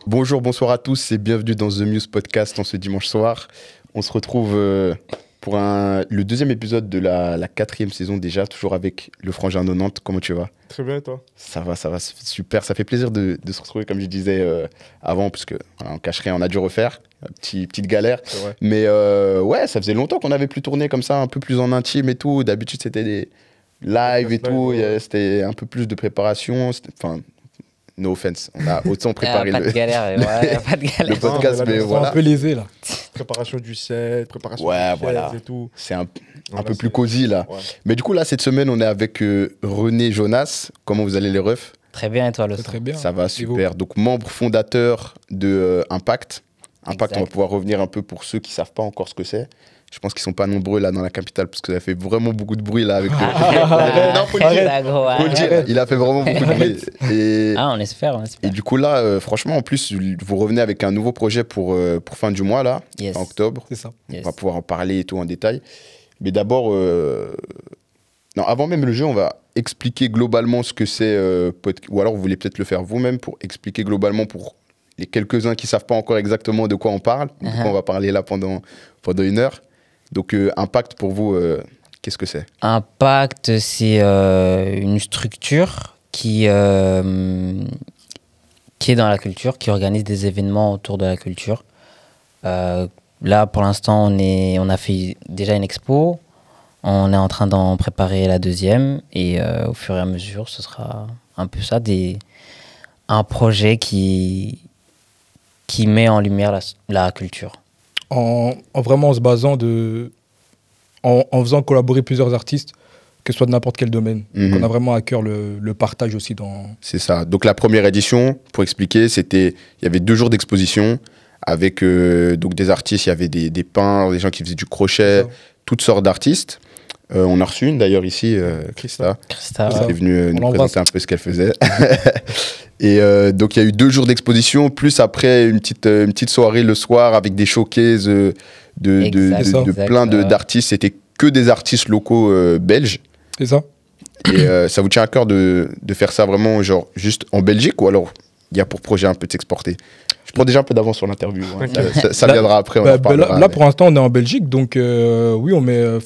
Bonjour, bonsoir à tous et bienvenue dans The Muse Podcast en ce dimanche soir. On se retrouve pour le deuxième épisode de la 4e saison déjà, toujours avec le Frangin 90. Comment tu vas? Très bien, et toi? Ça va, super. Ça fait plaisir de se retrouver, comme je disais avant, parce qu'on cache rien, on a dû refaire. Petite galère. Mais ouais, ça faisait longtemps qu'on n'avait plus tourné comme ça, un peu plus en intime et tout. D'habitude, c'était des lives et tout. C'était un peu plus de préparation. Enfin, no offense. On a autant préparé pas de galère, pas de galère. le podcast, mais voilà. Un peu lésé là. Préparation du set, préparation ouais, du voilà. et tout. C'est un peu plus cosy là. Ouais. Mais du coup, là, cette semaine, on est avec René Jonas. Comment vous allez, les refs? Très bien, et toi, le Très bien. Ça va, super. Donc, membre fondateur de Impact. Impact, exact. On va pouvoir revenir un peu pour ceux qui ne savent pas encore ce que c'est. Je pense qu'ils ne sont pas nombreux là dans la capitale parce que ça fait vraiment beaucoup de bruit là avec non, faut le dire. Il a fait vraiment beaucoup de bruit. Et, on espère. Et du coup là, franchement, en plus, vous revenez avec un nouveau projet pour fin du mois là, yes. En octobre. C'est ça. On va pouvoir en parler et tout en détail. Mais d'abord, non, avant même le jeu, on va expliquer globalement ce que c'est, ou alors vous voulez peut-être le faire vous-même pour expliquer globalement pour les quelques-uns qui ne savent pas encore exactement de quoi on parle. De quoi on va parler là pendant 1 heure. Donc, Impact, pour vous, qu'est-ce que c'est? Impact, c'est une structure qui est dans la culture, qui organise des événements autour de la culture. Là, pour l'instant, on a fait déjà une expo. On est en train d'en préparer la deuxième. Et au fur et à mesure, ce sera un peu ça, un projet qui met en lumière la culture. Vraiment en se basant en faisant collaborer plusieurs artistes, que ce soit de n'importe quel domaine. Donc on a vraiment à cœur le partage aussi dans... C'est ça. Donc la première édition, pour expliquer, il y avait 2 jours d'exposition avec donc des artistes, il y avait des peintres, des gens qui faisaient du crochet, toutes sortes d'artistes. On a reçu une d'ailleurs ici, Christa. Qui est venue nous présenter un peu ce qu'elle faisait. Et donc il y a eu 2 jours d'exposition, plus après une petite soirée le soir avec des showcases de plein d'artistes. C'était que des artistes locaux belges. C'est ça. Et ça vous tient à cœur de faire ça vraiment genre juste en Belgique, ou alors il y a pour projet un peu de s'exporter? Je prends déjà un peu d'avance sur l'interview. Hein. Ça viendra après. Là, pour l'instant, on est en Belgique, donc oui, on met...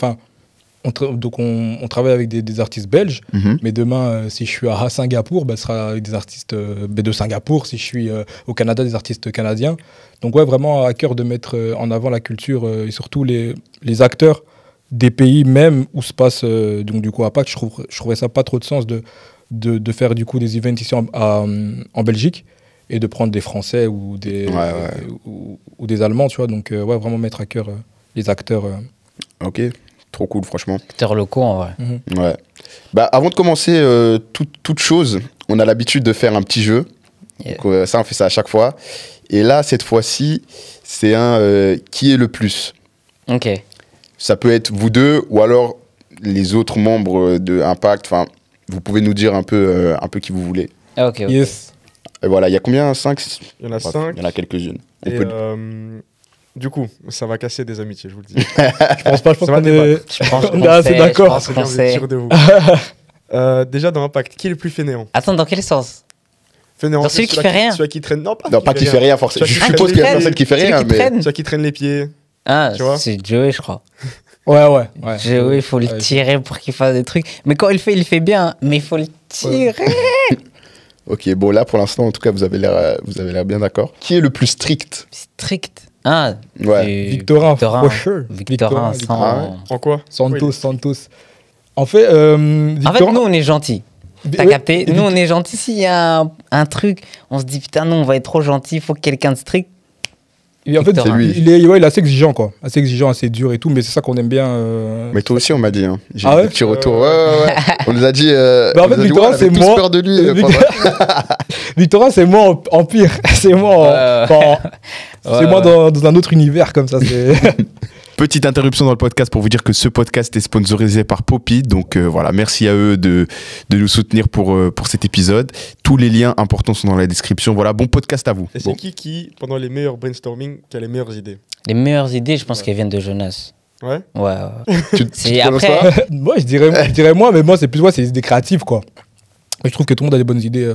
On travaille avec des artistes belges, mais demain, si je suis à Singapour, ce sera avec des artistes de Singapour. Si je suis au Canada, des artistes canadiens. Donc ouais, vraiment à cœur de mettre en avant la culture et surtout les acteurs des pays même où se passe donc du coup Impact. Je trouverais ça pas trop de sens de faire du coup des events ici en Belgique et de prendre des Français ou des Allemands, tu vois. Donc ouais, vraiment mettre à cœur les acteurs. Ok. Trop cool, franchement. Acteurs locaux, en vrai. Ouais. Avant de commencer toute chose, on a l'habitude de faire un petit jeu. Yeah. Donc, ça, on fait ça à chaque fois. Et là, cette fois-ci, c'est un qui est le plus. Ok. Ça peut être vous deux ou alors les autres membres de Impact. Enfin, vous pouvez nous dire un peu qui vous voulez. Ok. Yes. Et voilà, il y a combien? 5? Il y en a 5. Il y en a quelques-unes. Du coup, ça va casser des amitiés, je vous le dis. Je pense qu'on est assez d'accord. C'est bien, vous êtes sûr de vous. Déjà, dans Impact, qui est le plus fainéant? Attends, dans quel sens? Fainéant, dans celui qui fait rien. Celui qui traîne... Non, pas qui fait rien, forcément. Je suppose qu'il y a personne qui fait rien, mais... Celui qui traîne les pieds. Ah, c'est Joey, je crois. Ouais. Joey, il faut le tirer pour qu'il fasse des trucs. Mais quand il fait bien. Mais il faut le tirer. Ok, bon, là, pour l'instant, en tout cas, vous avez l'air bien d'accord. Qui est le plus strict? Strict? Ah, ouais. Victorin, for sure. Victorin, en quoi? Santos. En fait, nous, on est gentils. T'as capté? Nous, on est gentils. S'il y a un truc, on se dit, putain, nous, on va être trop gentils, il faut quelqu'un de strict. En fait, c'est lui. Il est assez exigeant, quoi. Assez exigeant, assez dur et tout, mais c'est ça qu'on aime bien. Mais toi aussi, on m'a dit. Hein. J'ai des petits retours. Ouais. On nous a dit. En fait, Victorin, c'est moi. peur de lui. Victorin, c'est moi en pire. C'est moi c'est moi dans un autre univers, comme ça. Petite interruption dans le podcast pour vous dire que ce podcast est sponsorisé par Poppy. Donc voilà, merci à eux de nous soutenir pour cet épisode. Tous les liens importants sont dans la description. Voilà, bon podcast à vous. Et c'est qui, pendant les meilleurs brainstorming, qui a les meilleures idées? Les meilleures idées, je pense qu'elles viennent de Jonas. Ouais. Tu après. Moi, je dirais moi, mais moi, c'est plus c'est des idées créatives, quoi. Et je trouve que tout le monde a des bonnes idées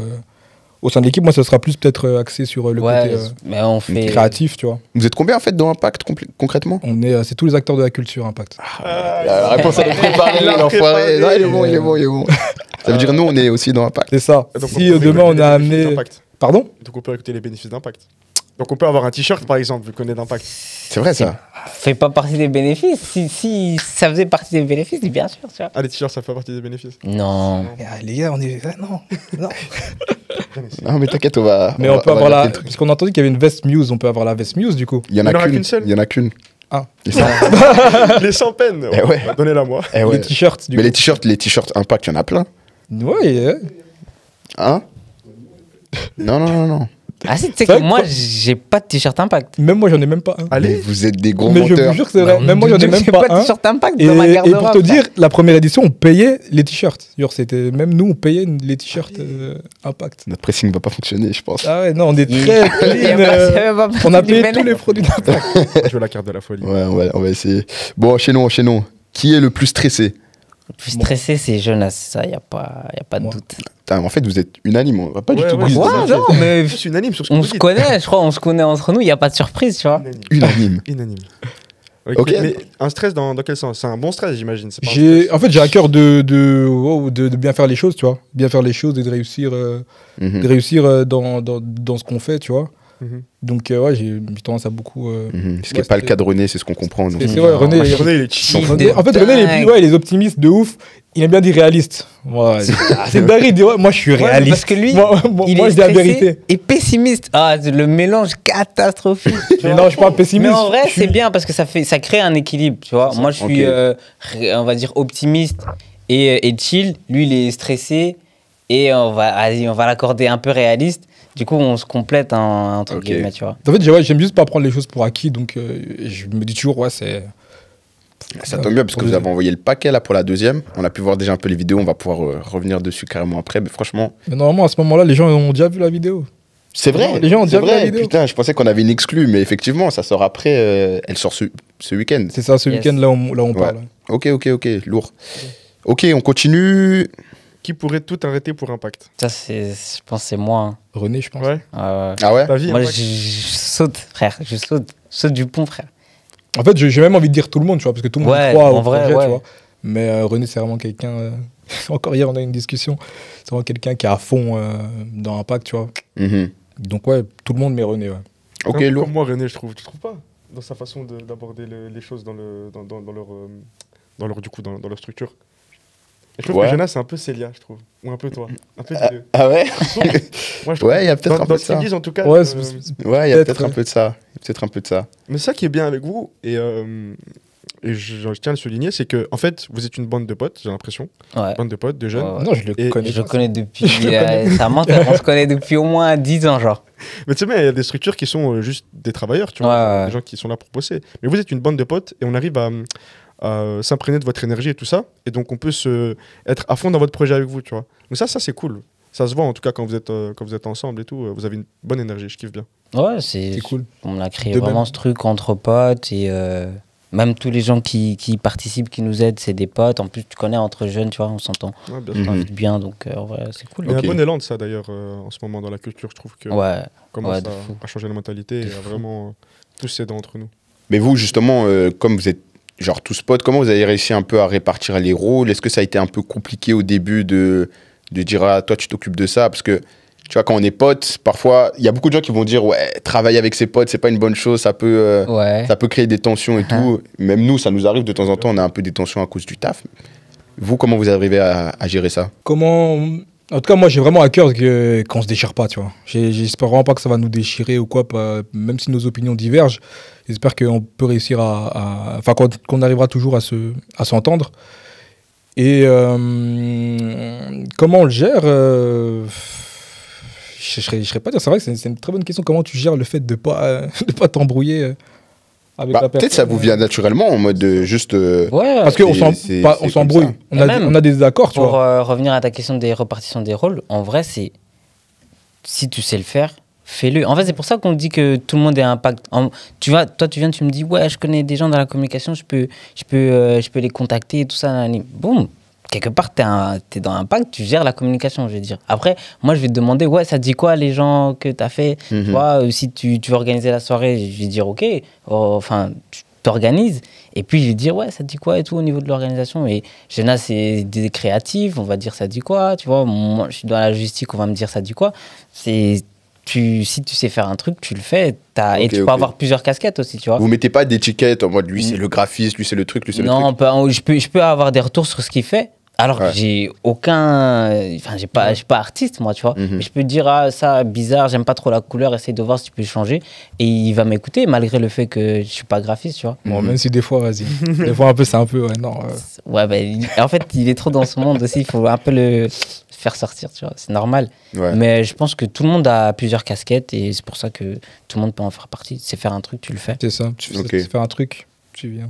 Au sein de l'équipe, moi, ça sera plus peut-être axé sur le côté mais on fait... créatif, tu vois. Vous êtes combien en fait dans Impact concrètement? C'est tous les acteurs de la culture Impact. La réponse elle est préparée, l'enfoiré. Non, il est bon. Ça veut dire nous, on est aussi dans Impact. C'est ça. Donc, Si demain on a amené... Pardon? Donc on peut écouter les bénéfices d'Impact. Donc on peut avoir un t-shirt par exemple, vu qu'on est d'Impact. C'est vrai ça. Fait pas partie des bénéfices. Si ça faisait partie des bénéfices, bien sûr, tu vois. Ah, les t-shirts, ça fait partie des bénéfices. Non. Les gars, on est... Non. Non, mais t'inquiète, on va. Mais on peut avoir la... Parce qu'on a entendu qu'il y avait une veste Muse, on peut avoir la veste Muse du coup. Il y en a qu'une seule. Il y en a qu'une. Ah. Les 100 peines. Eh ouais. Donnez-la moi. Eh ouais. Les t-shirts du Mais coup. les t-shirts Impact, il y en a plein. Ouais. Hein? Non. Ah si, tu sais C'est que vrai moi, que- j'ai pas de t-shirt Impact. Même moi, j'en ai même pas un. Mais Allez. vous êtes des gros Mais je menteurs. vous jure que c'est vrai. Même moi, j'en ai même J'ai pas pas de un. t-shirt Impact Et, dans ma et garde-robe. pour te dire, la première édition, on payait les t-shirts. Genre, c'était même nous, on payait les t-shirts Impact. Notre pressing va pas fonctionner, je pense. Ah ouais, non, on est Il- très Il y a clean. pas- c'est même pas On a partie du payé tous bénéfice. les produits d'Impact. Je veux la carte de la folie. Ouais, on va essayer. Bon, enchaînons. Qui est le plus stressé? Le plus stressé, c'est Jonas, ça, y a pas de Moi. doute. Putain, en fait, vous êtes unanime. On va pas du Ouais, tout ouais, quiz. ouais, Ouais, non, mais Je suis unanime sur ce que on vous se dites. connaît, je crois, on se connaît entre nous, il y a pas de surprise, tu vois. Unanime. Unanime. Ok. Mais un stress dans quel sens? C'est un bon stress, j'imagine. c'est pas un J'ai, stress. en fait, j'ai à cœur de bien faire les choses, tu vois. Bien faire les choses et de réussir, dans ce qu'on fait, tu vois. Mhm. Donc, ouais, j'ai tendance à beaucoup. Ce qui n'est pas le cas de René, c'est ce qu'on comprend. donc. C'est vrai, René. René, il est chill. Chill. En fait, René, il est optimiste de ouf. Il aime bien dire réaliste. Ouais, c'est une dinguerie de dire, ouais, moi, je suis Ouais, réaliste. parce que lui, moi, il moi, est je dis la stressé vérité. et pessimiste. Ah, le mélange catastrophique. tu Mais vois. non, je suis pas pessimiste. Mais en vrai, je suis- c'est bien parce que ça crée un équilibre, tu vois. Moi, je suis, Ok. on va dire, optimiste et chill. Lui, il est stressé et on va l'accorder un peu réaliste. Du coup, on se complète entre Ok. guillemets, tu vois. En fait, j'aime juste pas prendre les choses pour acquis. Donc, je me dis toujours, ouais, c'est. Ça tombe bien parce que vous avez envoyé le paquet là pour la deuxième. On a pu voir déjà un peu les vidéos. On va pouvoir revenir dessus carrément après. Mais franchement, Mais normalement, à ce moment-là, les gens ont déjà vu la vidéo. c'est vrai. Les gens ont c'est déjà vu la vrai. vidéo. Putain, je pensais qu'on avait une exclue, mais effectivement, ça sort après. Elle sort ce week-end. C'est ça, ce Yes. week-end, là, on parle. Ok, lourd. Ok, on continue. Qui pourrait tout arrêter pour Impact? Ça, je pense que c'est moi. Hein. René, je pense. Ouais. Ah ouais? Ta vie, Moi, Impact. je saute, frère. Je saute du pont, frère. En fait, j'ai même envie de dire tout le monde, tu vois, parce que tout le monde Ouais, croit en au vrai, projet, ouais. tu vois. Mais René, c'est vraiment quelqu'un. Encore hier, on a eu une discussion. C'est vraiment quelqu'un qui est à fond dans Impact, tu vois. Mhm. Donc, ouais, tout le monde, mais René, ouais. Ok, Un peu lourd. Comme moi, René, je trouve. Tu trouves pas? Dans sa façon d'aborder les choses dans leur structure. Et je trouve Ouais. que Jonas, c'est un peu Célia, je trouve. Ou un peu toi. Un peu des deux. Ah ouais? Moi, je trouve. Ouais, il y a peut-être un peu Dans de ce ça. qu'ils disent, en tout cas. Ouais, euh, Ouais, il y a Peut-être, peut-être un ouais. peu de ça. Peut-être un peu de ça. Mais ça qui est bien avec vous, et je tiens à le souligner, c'est que en fait, vous êtes une bande de potes, j'ai l'impression. Ouais. Bande de potes, de jeunes. Ouais. Non, je le Et connais. Je le pas. connais depuis. Ça mentir, on se connaît depuis au moins 10 ans, genre. Mais tu sais bien, il y a des structures qui sont juste des travailleurs, tu vois, Ouais, ouais. des gens qui sont là pour bosser. Mais vous êtes une bande de potes et on arrive à s'imprégner de votre énergie et tout ça. Et donc on peut être à fond dans votre projet avec vous, tu vois. Donc ça c'est cool. Ça se voit en tout cas quand vous êtes ensemble et tout. Vous avez une bonne énergie, je kiffe bien. Ouais, C'est cool. On a créé De vraiment même. ce truc entre potes et même tous les gens qui participent, qui nous aident, c'est des potes. En plus, tu connais, entre jeunes, tu vois, on s'entend Ouais, bien sûr. Mhm. vite bien, donc en vrai, c'est cool. Il y a Ok. un bon élan de ça d'ailleurs en ce moment dans la culture, je trouve que Ouais, commence ouais, de fou. à changer la mentalité et à vraiment tous s'aider entre nous. Mais vous, justement, comme vous êtes genre tous potes, comment vous avez réussi un peu à répartir les rôles? Est-ce que ça a été un peu compliqué au début de dire, ah, toi, tu t'occupes de ça? Parce que, tu vois, quand on est potes, parfois, il y a beaucoup de gens qui vont dire, ouais, travailler avec ses potes, c'est pas une bonne chose, ça peut créer des tensions et tout. Même nous, ça nous arrive de temps en temps, on a un peu des tensions à cause du taf. Vous, comment vous arrivez à gérer ça? Comment. En tout cas, moi, j'ai vraiment à cœur qu'on se déchire pas, tu vois. J'espère vraiment pas que ça va nous déchirer ou quoi, même si nos opinions divergent. J'espère qu'on peut réussir enfin, qu'on arrivera toujours à s'entendre. Et comment on le gère je serais pas dire. C'est vrai que c'est une très bonne question. Comment tu gères le fait de pas t'embrouiller avec la personne? Peut-être ça vous vient naturellement en mode juste. Ouais, Parce qu'on c'est comme s'embrouille. ça. On Et même, a des désaccords, tu pour vois. revenir à ta question des répartitions des rôles, en vrai, c'est si tu sais le faire, fais-le. En fait, c'est pour ça qu'on dit que tout le monde est impact. Tu vois, toi, tu me dis, ouais, je connais des gens dans la communication, je peux les contacter et tout ça. Boum, quelque part, t'es dans Impact, tu gères la communication, je veux dire. Après, moi, je vais te demander, ouais, ça te dit quoi, les gens que t'as fait? Tu vois, si tu veux organiser la soirée, je vais dire, ok, enfin, tu t'organises. Et puis, je vais dire, ouais, ça te dit quoi et tout au niveau de l'organisation. Et Jonas, c'est des créatifs, on va dire, ça te dit quoi, tu vois. Moi, je suis dans la logistique, on va me dire, ça te dit quoi. Si tu sais faire un truc, tu le fais. Et tu peux avoir plusieurs casquettes aussi, tu vois. Vous mettez pas d'étiquette en mode, lui, c'est le graphiste, lui, c'est le truc, lui, c'est le truc. Non, je peux avoir des retours sur ce qu'il fait. Alors que j'ai aucun... Enfin, je suis pas artiste, moi, tu vois. Mais je peux te dire, ah, ça, bizarre, j'aime pas trop la couleur, essaye de voir si tu peux changer. Et il va m'écouter, malgré le fait que je suis pas graphiste, tu vois. Bon, même si des fois, vas-y. Des fois, un peu, c'est un peu, ouais, non. Ouais, en fait, il est trop dans ce monde aussi, il faut un peu le faire sortir, tu vois. C'est normal. Ouais. Mais je pense que tout le monde a plusieurs casquettes et c'est pour ça que tout le monde peut en faire partie. C'est faire un truc, tu le fais. C'est ça, tu sais faire un truc, tu viens.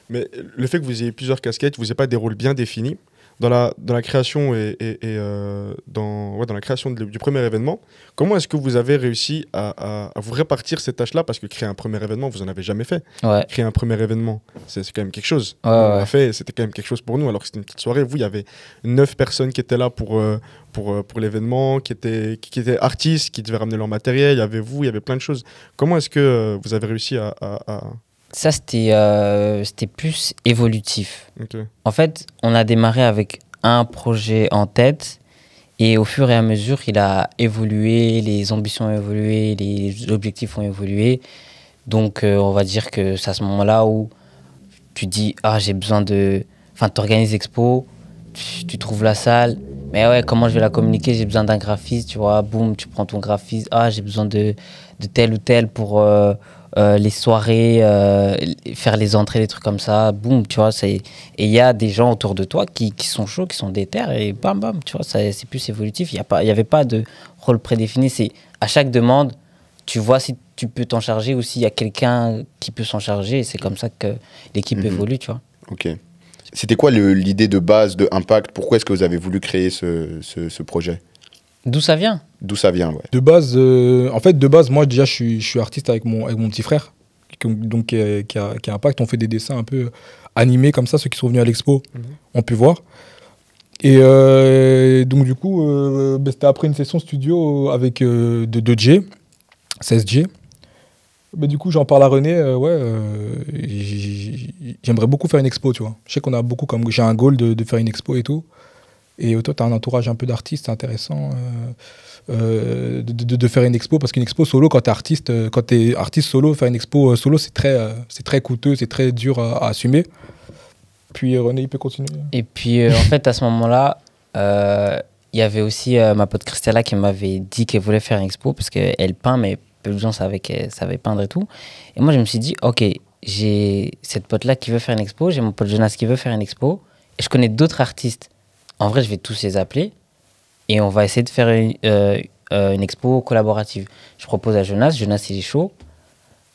Mais le fait que vous ayez plusieurs casquettes, vous n'avez pas des rôles bien définis. Dans la création dans la création du premier événement, comment est-ce que vous avez réussi à vous répartir ces tâches-là? Parce que créer un premier événement, vous n'en avez jamais fait. Ouais. Créer un premier événement, c'est quand même quelque chose. Ouais, on l'a fait, c'était quand même quelque chose pour nous. Alors que c'était une petite soirée. Vous, il y avait 9 personnes qui étaient là pour l'événement, qui étaient artistes, qui devaient ramener leur matériel. Il y avait vous, il y avait plein de choses. Comment est-ce que vous avez réussi à... Ça, c'était plus évolutif. Okay. En fait, on a démarré avec un projet en tête et au fur et à mesure, il a évolué, les ambitions ont évolué, les objectifs ont évolué. Donc, on va dire que c'est à ce moment-là où tu dis « Ah, j'ai besoin de... » Enfin, tu organises l'expo, tu trouves la salle, mais ouais, comment je vais la communiquer? J'ai besoin d'un graphiste, tu vois. Boum, tu prends ton graphiste. Ah, j'ai besoin de tel ou tel pour... les soirées, faire les entrées, des trucs comme ça, boum, tu vois. Et il y a des gens autour de toi qui sont chauds, qui sont déter, et bam, bam, tu vois, c'est plus évolutif. Il n'y avait pas de rôle prédéfini. C'est à chaque demande, tu vois si tu peux t'en charger ou s'il y a quelqu'un qui peut s'en charger. Et c'est comme ça que l'équipe évolue, tu vois. Ok. C'était quoi l'idée de base de Impact? Pourquoi est-ce que vous avez voulu créer ce projet? D'où ça vient? D'où ça vient, ouais. De base, moi déjà, je suis artiste avec mon petit frère, donc qui a Impact. On fait des dessins un peu animés comme ça, ceux qui sont venus à l'expo ont pu voir. Et donc du coup, c'était après une session studio avec de J, 16J. Du coup, j'en parle à René, j'aimerais beaucoup faire une expo, tu vois. Je sais qu'on a beaucoup, comme j'ai un goal de faire une expo et tout. Et toi, tu as un entourage un peu d'artistes, c'est intéressant de faire une expo, parce qu'une expo solo, quand tu es artiste solo, faire une expo solo, c'est très coûteux, c'est très dur à assumer. Puis René, il peut continuer. Et puis, en fait, à ce moment-là, il y avait aussi ma pote Christella qui m'avait dit qu'elle voulait faire une expo, parce qu'elle peint, mais peu de gens savaient qu'elle savait peindre et tout. Et moi, je me suis dit, ok, j'ai cette pote-là qui veut faire une expo, j'ai mon pote Jonas qui veut faire une expo, et je connais d'autres artistes. En vrai, je vais tous les appeler et on va essayer de faire une expo collaborative. Je propose à Jonas, il est chaud.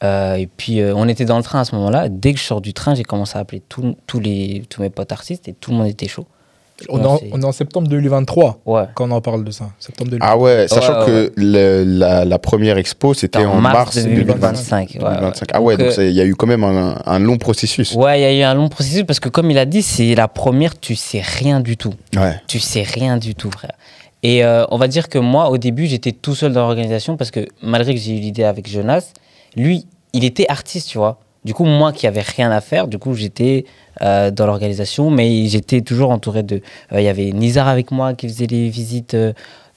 Et puis, on était dans le train à ce moment-là. Dès que je sors du train, j'ai commencé à appeler tous mes potes artistes et tout le monde était chaud. On est en septembre 2023 ouais. Quand on en parle de ça. Septembre 2023. Ah ouais, sachant que la première expo, c'était en mars 2025. 2025. Ah ouais, donc il y a eu quand même un long processus. Ouais, il y a eu un long processus parce que comme il a dit, c'est la première, tu sais rien du tout. Ouais. Tu sais rien du tout, frère. Et on va dire que moi, au début, j'étais tout seul dans l'organisation parce que malgré que j'ai eu l'idée avec Jonas, lui, il était artiste, tu vois. Du coup, moi qui n'avais rien à faire, du coup, j'étais dans l'organisation, mais j'étais toujours entouré de... Il y avait Nizar avec moi qui faisait les visites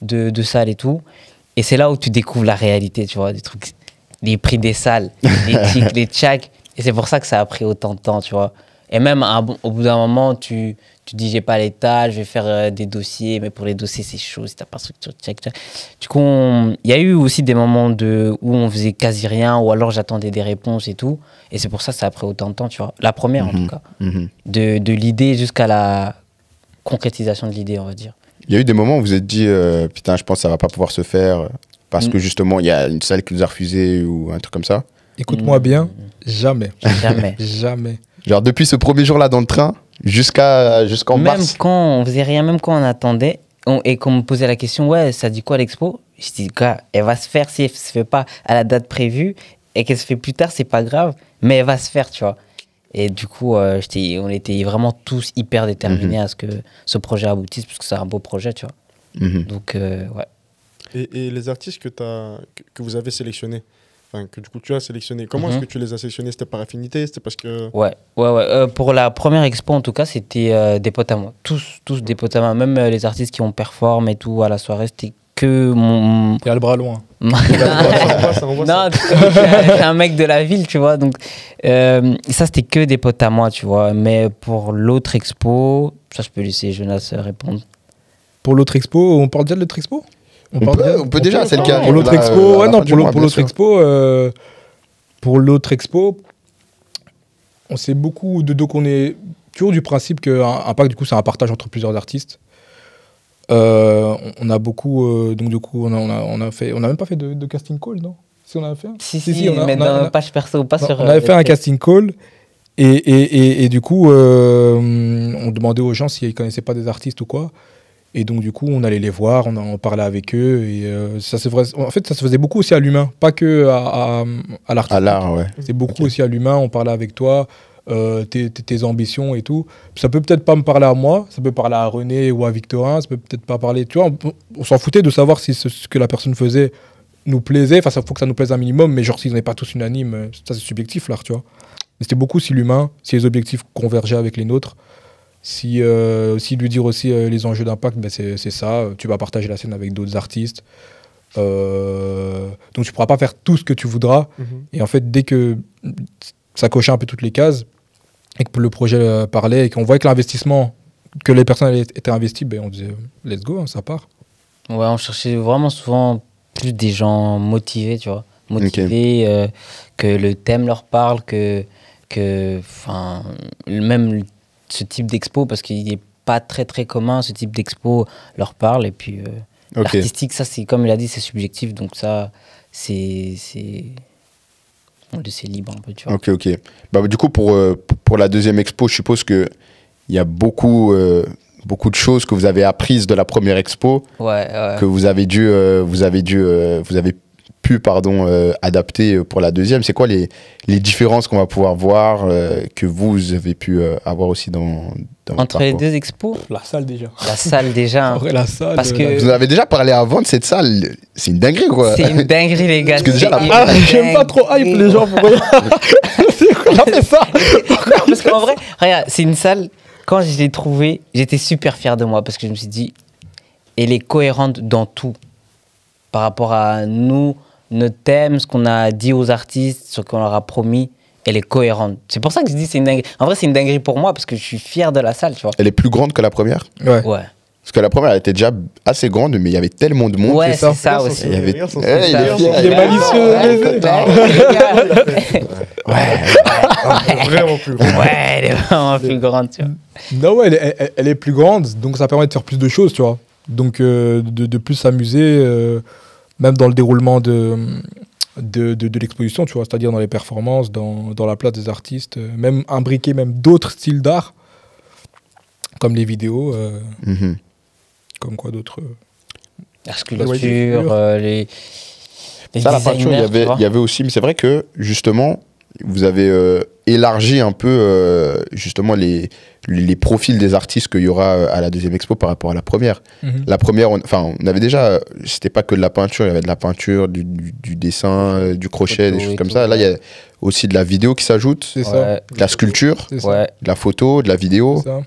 de salles et tout. Et c'est là où tu découvres la réalité, tu vois, des trucs, les prix des salles, les tics, les tchaks. Et c'est pour ça que ça a pris autant de temps, tu vois. Et même au bout d'un moment, tu dis, j'ai pas l'état, je vais faire des dossiers, mais pour les dossiers, c'est chaud, si t'as pas de structure, tchak. Du coup, il y a eu aussi des moments où on faisait quasi rien, ou alors j'attendais des réponses et tout. Et c'est pour ça que ça a pris autant de temps, tu vois. La première, en tout cas. De l'idée jusqu'à la concrétisation de l'idée, on va dire. Il y a eu des moments où vous vous êtes dit, putain, je pense que ça va pas pouvoir se faire, parce que justement, il y a une salle qui nous a refusé, ou un truc comme ça. Écoute-moi bien, jamais. Jamais. Genre, depuis ce premier jour-là dans le train, jusqu'en mars. Même quand on faisait rien, même quand on attendait, et qu'on me posait la question, ouais, ça dit quoi l'expo? Je dis, gars, elle va se faire si elle se fait pas à la date prévue, et qu'elle se fait plus tard, c'est pas grave, mais elle va se faire, tu vois. Et du coup, on était vraiment tous hyper déterminés à ce que ce projet aboutisse, parce que c'est un beau projet, tu vois. Donc, ouais. Et les artistes que vous avez sélectionnés, enfin, que du coup tu as sélectionnés, comment est-ce que tu les as sélectionnés? C'était par affinité? C'était parce que... Ouais. Pour la première expo, en tout cas, c'était des potes à moi. Tous des potes à moi. Même les artistes qui ont performé et tout à la soirée, c'était que mon... Il a le bras loin. Non, ça. je suis un mec de la ville, tu vois. Donc, ça, c'était que des potes à moi, tu vois. Mais pour l'autre expo, ça, je peux laisser Jonas répondre. Pour l'autre expo, on parle déjà de l'autre expo? On peut déjà, celle qui arrive. Pour l'autre là, expo, à la fin du mois, pour bien l'autre sûr. expo, pour l'autre expo, on sait beaucoup donc on est toujours du principe qu'un pack, du coup, c'est un partage entre plusieurs artistes. On a beaucoup, donc du coup, on a même pas fait de casting call, non? Si on a fait. Si, mais dans nos pages perso, pas sur. On avait fait un casting call. Et du coup, on demandait aux gens s'ils connaissaient pas des artistes ou quoi. Et donc, du coup, on allait les voir, on parlait avec eux. Et en fait, ça se faisait beaucoup aussi à l'humain, pas que à l'artiste. À l'art, ouais. C'est beaucoup aussi à l'humain, on parlait avec toi, tes ambitions et tout. Ça peut peut-être pas me parler à moi, ça peut parler à René ou à Victorin, ça peut peut-être pas parler. Tu vois, on s'en foutait de savoir si ce que la personne faisait nous plaisait. Enfin, ça faut que ça nous plaise un minimum, mais genre, si on n'est pas tous unanimes, ça c'est subjectif, l'art, tu vois. Mais c'était beaucoup si l'humain, si les objectifs convergeaient avec les nôtres. Si lui dire aussi les enjeux d'impact, ben c'est ça. Tu vas partager la scène avec d'autres artistes. Donc tu pourras pas faire tout ce que tu voudras. Et en fait, dès que ça cochait un peu toutes les cases et que le projet parlait et qu'on voyait que l'investissement, que les personnes étaient investies, ben on disait let's go, hein, ça part. Ouais, on cherchait vraiment souvent plus des gens motivés, tu vois. Motivés, que le thème leur parle, que même ce type d'expo, parce qu'il n'est pas très très commun, ce type d'expo leur parle. Et puis l'artistique, ça c'est comme il a dit, c'est subjectif, donc ça on le laisse libre un peu, tu vois. Ok. Bah, du coup, pour la deuxième expo, je suppose qu'il y a beaucoup de choses que vous avez apprises de la première expo, que vous avez pu adapter pour la deuxième. C'est quoi les différences qu'on va pouvoir voir, que vous avez pu avoir aussi dans votre entre les parcours? deux expos, La salle déjà. la salle déjà. En vrai, la salle. Parce que Vous avez déjà parlé avant de cette salle. C'est une dinguerie, quoi. c'est une dinguerie, les gars. Parce que déjà, j'aime pas trop hype les gens pour rien. On a fait ça. Non, parce qu'en vrai, regarde, c'est une salle, quand je l'ai trouvée, j'étais super fier de moi parce que je me suis dit, elle est cohérente dans tout. Par rapport à nous, notre thème, ce qu'on a dit aux artistes, ce qu'on leur a promis, elle est cohérente. C'est pour ça que je dis c'est une dinguerie. En vrai, c'est une dinguerie pour moi parce que je suis fier de la salle, tu vois. Elle est plus grande que la première? Ouais. Parce que la première, elle était déjà assez grande, mais il y avait tellement de monde. Ouais, c'est ça Regarde aussi. son Il y avait... sourire, son Eh, il est sourire. fier, Il est malicieux. Vraiment plus. Ouais, elle est vraiment plus grande, tu vois. Non, ouais, elle est plus grande, donc ça permet de faire plus de choses, tu vois. Donc de plus s'amuser, même dans le déroulement de l'exposition, tu vois, c'est-à-dire dans les performances, dans la place des artistes, même imbriquer même d'autres styles d'art, comme les vidéos, comme quoi d'autres. La sculpture, les Ça, la peinture, designers, tu vois. il y avait aussi, mais c'est vrai que justement, vous avez élargi un peu justement les profils des artistes qu'il y aura à la deuxième expo par rapport à la première. La première, on avait déjà, c'était pas que de la peinture, il y avait de la peinture, du dessin, du crochet, des choses comme ça. Là, il y a aussi de la vidéo qui s'ajoute, C'est ça. Ouais, de la sculpture, C'est ça. ouais. de la photo, de la vidéo. C'est ça.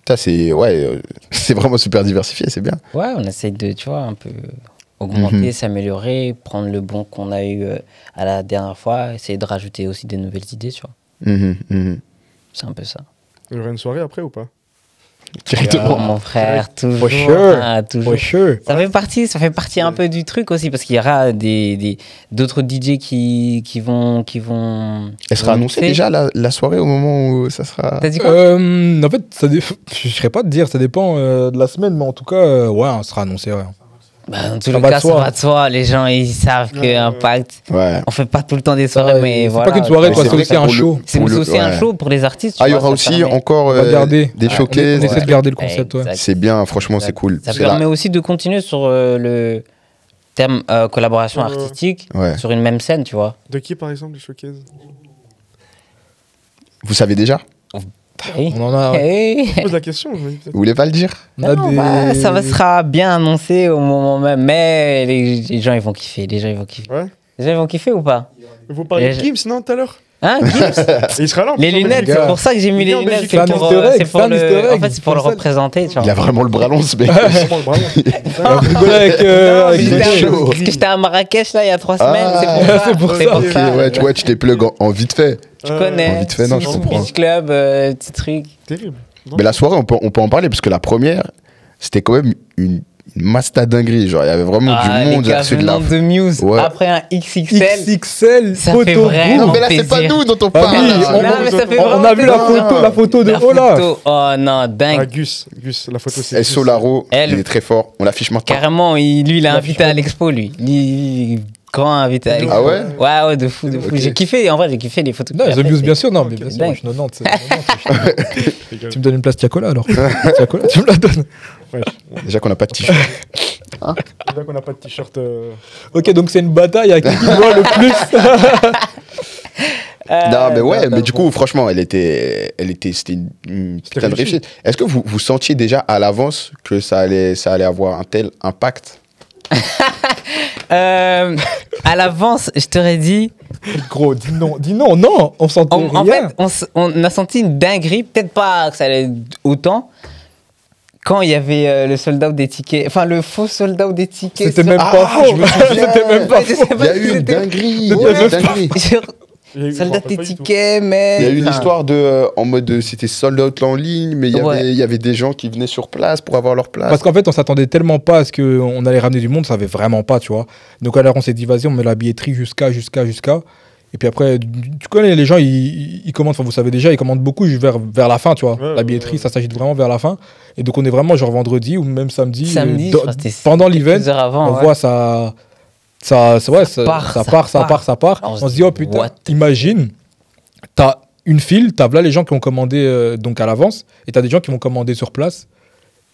Ça, c'est vraiment super diversifié, c'est bien. Ouais, on essaye de, tu vois, un peu augmenter, s'améliorer, prendre le bon qu'on a eu à la dernière fois, essayer de rajouter aussi des nouvelles idées, tu vois. C'est un peu ça. Il y aura une soirée après ou pas? Oh, mon frère, toujours. For sure. Toujours. For sure. Ça fait partie un peu du truc aussi, parce qu'il y aura d'autres DJ qui vont. Elle sera annoncée mixer. déjà la soirée au moment où ça sera. T'as dit quoi? En fait, je ne saurais pas te dire, ça dépend de la semaine, mais en tout cas, ouais, on sera annoncé. Ouais. Bah, dans tous Ça les va cas, de soi. ça va de soi. Les gens, ils savent que Impact, Ouais. on fait pas tout le temps des soirées, mais c'est voilà. pas qu'une soirée, Mais quoi, c'est c'est vrai aussi que un pour le- show. C'est pour le- aussi un ouais. show pour les artistes. tu Ah, il y vois, aura ça aussi permet- encore On va garder. des showcases. On essaie de garder le concept, ouais. Exact. C'est bien, franchement, c'est cool. Ça Parce que là- permet aussi de continuer sur le thème collaboration Ouais. artistique Ouais. sur une même scène, tu vois. De qui par exemple les showcases? Vous savez déjà? Hey. On en a. Hey. Je pose la question. Je me dis peut-être. Vous voulez pas le dire? On a Non, des- bah, ça sera bien annoncé au moment même, mais les gens ils vont kiffer, les gens ils vont kiffer. Ouais. Les gens ils vont kiffer ou pas? Vous parlez de Les- Gims, non, tout à l'heure? Hein, Gibbs? Et il sera là. en Les plus, en lunettes, Belgique. c'est pour ça que j'ai mis Il les est en lunettes. Belgique, C'est c'est un pour, easter egg, c'est pour c'est un easter le, en egg, fait, c'est pour le comme ça. représenter, tu vois. Il a vraiment le bras long, ce mec. Vraiment, vraiment. On rigolait avec il est J'étais à- chaud. Parce que j'étais à Marrakech là il y a 3 Ah, semaines, c'est pour ça. C'est pour Ok, ça. ouais, tu vois, tu t'es plug en vite fait. Je connais. Vite fait, non, je Sous comprends. Beach Club, petit truc. Terrible. Mais la soirée, on peut en parler, parce que la première, c'était quand même une masta dinguerie. Genre, il y avait vraiment Ah, du monde. les gars c'est de la... venant de Muse, Ouais. après un XXL. XXL, Ça photo fait vraiment Non, mais là, c'est pas plaisir. nous dont on Ah parle. oui, là. Non, mais ça fait on vraiment a vu plaisir. la photo de La Olaf. photo, oh non, Ah, dingue. Gus, la photo, c'est. El Solaro, Elle- il est très fort. On l'affiche maintenant. Carrément, lui, il a invité à l'expo, lui. Grand invité à l'expo. Ah ouais? Ouais, de fou, de fou. Ok. J'ai kiffé, en vrai, j'ai kiffé les photos. Non, qu'il a The faites, Muse, c'est- bien sûr, non, mais Ok. bien sûr, Dingue. je suis 90. Tu me donnes une place Tiakola alors Tiakola, tu me la donnes. Déjà qu'on n'a pas de t-shirt. Déjà qu'on n'a pas de t-shirt. Ok, donc c'est une bataille à qui voit le plus. Non, mais ouais, non, mais du coup, franchement, c'était une putain de réussi. réussite. Est-ce que vous sentiez déjà à l'avance que ça allait avoir un tel impact? À l'avance, je t'aurais dit. Gros, dis non, on sentait En rien. fait, on a senti une dinguerie, peut-être pas que ça allait autant. Quand il y avait le sold out des tickets, enfin le faux sold out des tickets. C'était sur- même pas Ah, faux. je me souviens. C'était même pas Ouais, je faux. sais Il y a si eu une c'était- dinguerie. Il y ouais, avait une dinguerie. sur Je sold me out rappelle des pas du tout. tickets, mais. Il y a eu une enfin, histoire en mode c'était sold out en ligne, mais Ouais. il y avait des gens qui venaient sur place pour avoir leur place. Parce qu'en fait, on s'attendait tellement pas à ce qu'on allait ramener du monde, on savait vraiment pas, tu vois. Donc alors, on s'est dit, vas-y, on met la billetterie jusqu'à. Et puis après, tu connais, les gens, ils commandent, enfin, vous savez déjà, ils commandent beaucoup vers la fin, tu vois. Ouais, La billetterie, ouais. ça s'agit vraiment vers la fin. Et donc, on est vraiment genre vendredi ou même samedi. Samedi, je crois que c'était pendant l'event, quelques heures avant, on ouais. voit ça part. On On se se dit, dit, oh putain, what? imagine, t'as une file, t'as là les gens qui ont commandé donc à l'avance, et t'as des gens qui vont commander sur place.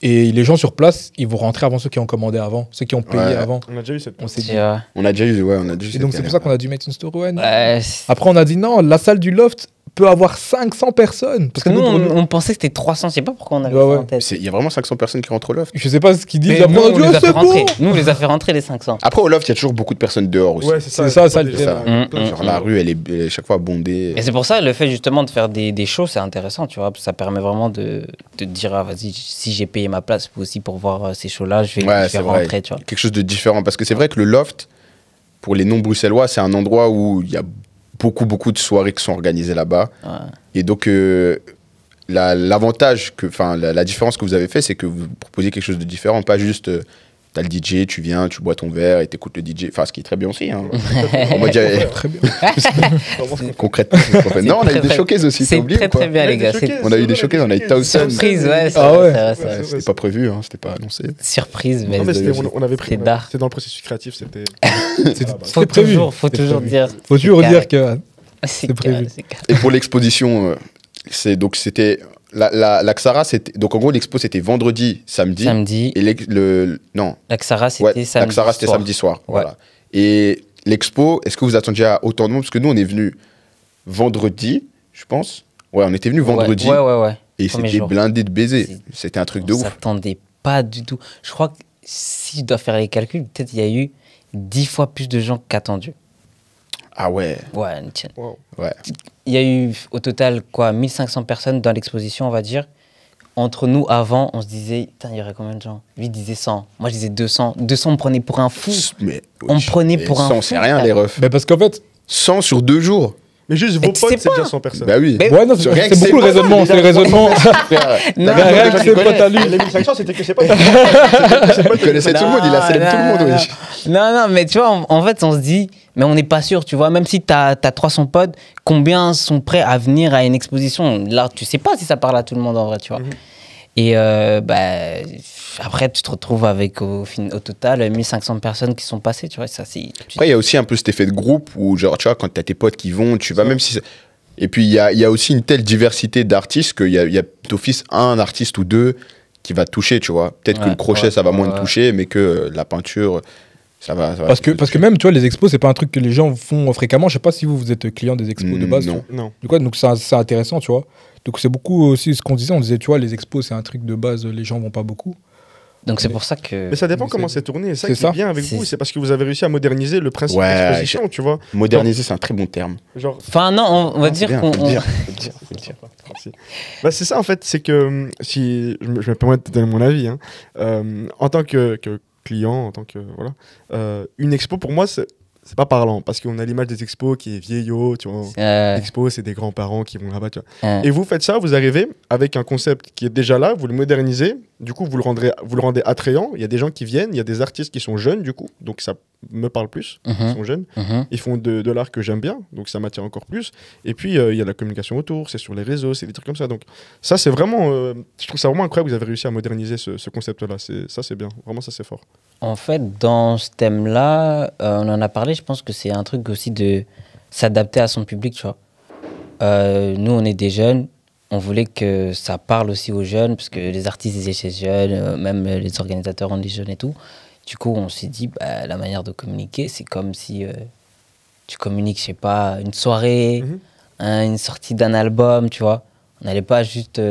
Et les gens sur place, ils vont rentrer avant ceux qui ont commandé avant, ceux qui ont payé Ouais. avant. On a déjà eu cette. On s'est dit. tu vois. On a déjà eu, ouais, on a déjà eu Et donc cette c'est pour ça galère. qu'on a dû mettre une story. Ouais, non. Ouais, Après on a dit non, la salle du loft peut avoir 500 personnes. parce que nous, pour on pensait que c'était 300, je sais pas pourquoi on avait Ouais, ça ouais. en tête. Il y a vraiment 500 personnes qui rentrent au loft. Je sais pas ce qu'ils disent. Mais Après nous, on a on dit les oh, a fait c'est rentrer. bon. Nous, on les a fait rentrer les 500. Après, au loft, il y a toujours beaucoup de personnes dehors aussi. Ouais, c'est ça. C'est ça, ça, déjà, le thème. Genre, la rue, elle est chaque fois bondée. Et c'est pour ça, le fait justement de faire des shows, c'est intéressant, tu vois. Parce que ça permet vraiment de te dire, ah, vas-y, si j'ai payé ma place aussi pour voir ces shows-là, je vais Ouais, c'est vrai. rentrer, tu vois. Quelque chose de différent. Parce que c'est vrai que le loft, pour les non-bruxellois, c'est un endroit où il y a beaucoup de soirées qui sont organisées là-bas. Ouais. Et donc, l'avantage, la différence que vous avez fait, c'est que vous proposez quelque chose de différent. Pas juste, t'as le DJ, tu viens, tu bois ton verre et t'écoutes le DJ. Enfin, ce qui est très bien aussi. Hein. On va dire, Très bien. concrètement, c'est ce qu'on fait. Non, on a eu des showcases aussi, t'as C'est oublié très ou pas très bien, les gars. C'est On a eu des showcases, on a eu Towson. surprise, ouais. c'est Ah vrai, ouais. c'est vrai, c'est vrai. Ouais, c'était pas prévu, hein, c'était pas annoncé. Surprise, mais Non, mais on avait pris. c'est d'art. C'était dans le processus créatif, c'était. Faut prévu. faut C'est toujours prévu. dire. Faut toujours carré. dire que C'est prévu. carré, c'est carré. Et pour l'exposition, c'était la Xara, c'était donc en gros l'expo c'était vendredi, samedi. Samedi, Et non, l'Axara, ouais, c'était samedi. la Xara c'était soir. samedi soir. Ouais. Voilà. Et l'expo, est-ce que vous attendiez à autant de monde? Parce que nous on est venu vendredi, je pense. Ouais, on était venu vendredi Ouais. et premier c'était jour. blindé de baisers. C'est- C'était un truc de On ouf. s'attendait pas du tout. Je crois que si je dois faire les calculs, peut-être il y a eu 10 fois plus de gens qu'attendu. Ah ouais. Ouais, tiens. Wow. Il y a eu au total quoi 1500 personnes dans l'exposition, on va dire. Entre nous, avant, on se disait, putain, il y aurait combien de gens? Lui, il disait 100. Moi, je disais 200. 200, on me prenait pour un fou. Mais, On me prenait pour un 100, fou, c'est rien frère. les refs. Mais parce qu'en fait, 100 sur 2 jours. Mais juste Mais vos tu sais potes, c'est pas. déjà 100 personnes. Bah oui. Mais- ouais, non, Rien que c'est beaucoup le pas raisonnement, ça, c'est le déjà. raisonnement. Frère, Non, la mais dernière rien fois que que c'est je potes à lui. Les 1500, c'était que c'est pas. Il connaissait tout le monde, il a célébré tout le monde. wesh. Non, mais tu vois, en fait, on se dit, mais on n'est pas sûr, tu vois, même si tu as 300 potes, combien sont prêts à venir à une exposition? Là, tu sais pas si ça parle à tout le monde en vrai, tu vois. Et après, tu te retrouves avec au total 1500 personnes qui sont passées, tu vois. Ça, Après, il y a aussi un peu cet effet de groupe où, genre, tu vois, quand t'as tes potes qui vont, tu vas même si. Et puis, il y a aussi une telle diversité d'artistes qu'il y a d'office un artiste ou deux qui va te toucher, tu vois. Peut-être que Ouais, le crochet, ouais, ça va moins te ouais. toucher, mais que la peinture, Ça va Parce que même, tu vois, les expos, c'est pas un truc que les gens font fréquemment. Je sais pas si vous êtes client des expos de base. Non. Non. Du coup, donc c'est intéressant, tu vois. Donc c'est beaucoup aussi ce qu'on disait. On disait, tu vois, les expos, c'est un truc de base, les gens vont pas beaucoup. Donc c'est pour ça que. Mais ça dépend Mais comment c'est- c'est tourné. Et ça c'est qui est ça. bien avec C'est- vous, c'est parce que vous avez réussi à moderniser le principe Ouais, d'exposition, tu vois. Moderniser, c'est un très bon terme. Genre, Enfin, non, on va dire Bien, qu'on. faut le dire, faut le dire. merci. Bah, c'est ça en fait, c'est que si je me permets de te donner mon avis, hein, en tant que client, en tant que voilà, une expo pour moi c'est pas parlant parce qu'on a l'image des expos qui est vieillot, tu vois. L'expo, c'est des grands-parents qui vont là-bas, tu vois. Et vous faites ça, vous arrivez avec un concept qui est déjà là, vous le modernisez, du coup vous le rendez attrayant. Il y a des gens qui viennent, il y a des artistes qui sont jeunes du coup, donc ça me parle plus. Ils sont jeunes, ils font de l'art que j'aime bien, donc ça m'attire encore plus. Et puis il y a la communication autour, c'est sur les réseaux, c'est des trucs comme ça. Donc ça c'est vraiment, je trouve ça vraiment incroyable. Vous avez réussi à moderniser ce concept-là. Ça c'est bien, vraiment ça c'est fort. En fait, dans ce thème-là, on en a parlé, je pense que c'est un truc aussi de s'adapter à son public, tu vois. Nous, on est des jeunes, on voulait que ça parle aussi aux jeunes, parce que les artistes, ils étaient jeunes, même les organisateurs, on est jeunes et tout. Du coup, on s'est dit, bah, la manière de communiquer, c'est comme si tu communiques, je sais pas, une soirée, une sortie d'un album, tu vois. On n'allait pas juste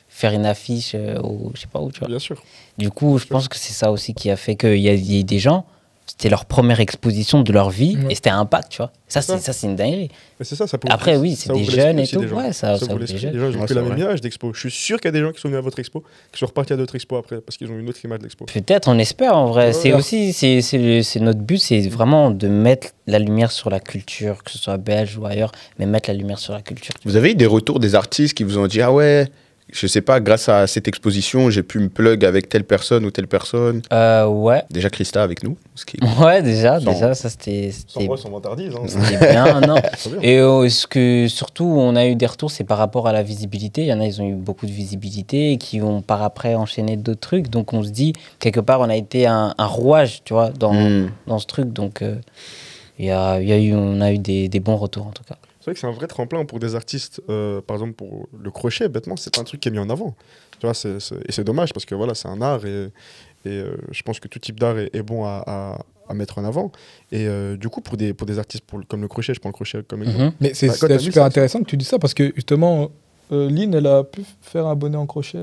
faire une affiche ou je sais pas où, tu vois. Bien sûr. Du coup, je pense que c'est ça aussi qui a fait qu'il y a des gens, c'était leur première exposition de leur vie et c'était un impact, tu vois. Ça, c'est une dinguerie. Mais c'est ça, ça peut Après, oui, c'est des jeunes et tout. Ouais, Ouais, ça vous ouvre les l'esprit jeunes. des gens, ils ont Ouais, pris c'est la même vrai. image d'expo. Je suis sûr qu'il y a des gens qui sont venus à votre expo, qui sont repartis à d'autres expos après, parce qu'ils ont une autre image d'expo. Peut-être, on espère en vrai. Ouais, C'est ouais. aussi, c'est notre but, c'est vraiment de mettre la lumière sur la culture, que ce soit belge ou ailleurs, mais mettre la lumière sur la culture. Vous avez eu des retours des artistes qui vous ont dit, ah ouais, je sais pas, grâce à cette exposition, j'ai pu me plug avec telle personne ou telle personne. Ouais. Déjà Christa avec nous. Ce qui... Ouais, déjà, Sans- ça c'était Sans vantardise. Hein. c'était bien, non. Très bien. Et ce que surtout on a eu des retours, c'est par rapport à la visibilité. Il y en a, ils ont eu beaucoup de visibilité et qui ont par après enchaîné d'autres trucs. Donc on se dit, quelque part, on a été un rouage, tu vois, dans ce truc. Donc on a eu des bons retours en tout cas. C'est vrai que c'est un vrai tremplin pour des artistes. Par exemple, pour le crochet, bêtement, c'est pas un truc qui est mis en avant. Tu vois, et c'est dommage parce que voilà, c'est un art et je pense que tout type d'art est bon à mettre en avant. Et du coup, pour des artistes comme le crochet, je prends le crochet comme exemple. Mhm. Mais c'est Bah, quand t'as mis super ça- intéressant que tu dis ça parce que justement, Lynn, elle a pu faire un bonnet en crochet.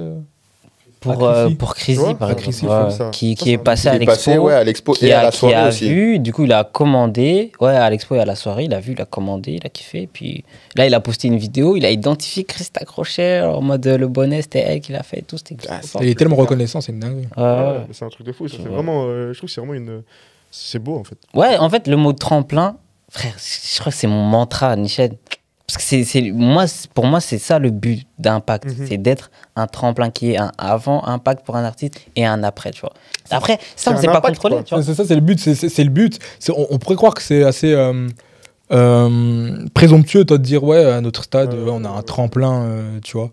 Pour Crazy, Tu vois, par à exemple, Crazy, ouais, comme ça. qui Ça, est c'est un passé à Il est passé l'expo. ouais, à l'expo Qui et à la qui soirée a aussi. vu, du coup il a commandé, ouais, à l'expo et à la soirée, il a vu, il a commandé, il a kiffé, puis là il a posté une vidéo, il a identifié Christa Crochet en mode le bonnet c'était elle qui l'a fait et tout, c'était Ah, trop fort. Il est tellement reconnaissant, c'est une dinguerie. Ouais, Ouais, mais c'est un truc de fou. Ça, c'est Ouais. vraiment, je trouve que c'est vraiment c'est beau en fait. Ouais, en fait le mot tremplin, frère, je crois que c'est mon mantra, Nichel. Parce que pour moi, c'est ça le but d'Impact. Mhm. C'est d'être un tremplin qui est un avant Impact pour un artiste et un après, tu vois. Après, ça, C'est on ne un sait pas impact, contrôler, quoi. tu vois. C'est ça, c'est le but. C'est le but. On pourrait croire que c'est assez présomptueux, toi, de dire, ouais, à notre stade, ouais, on a un tremplin, tu vois.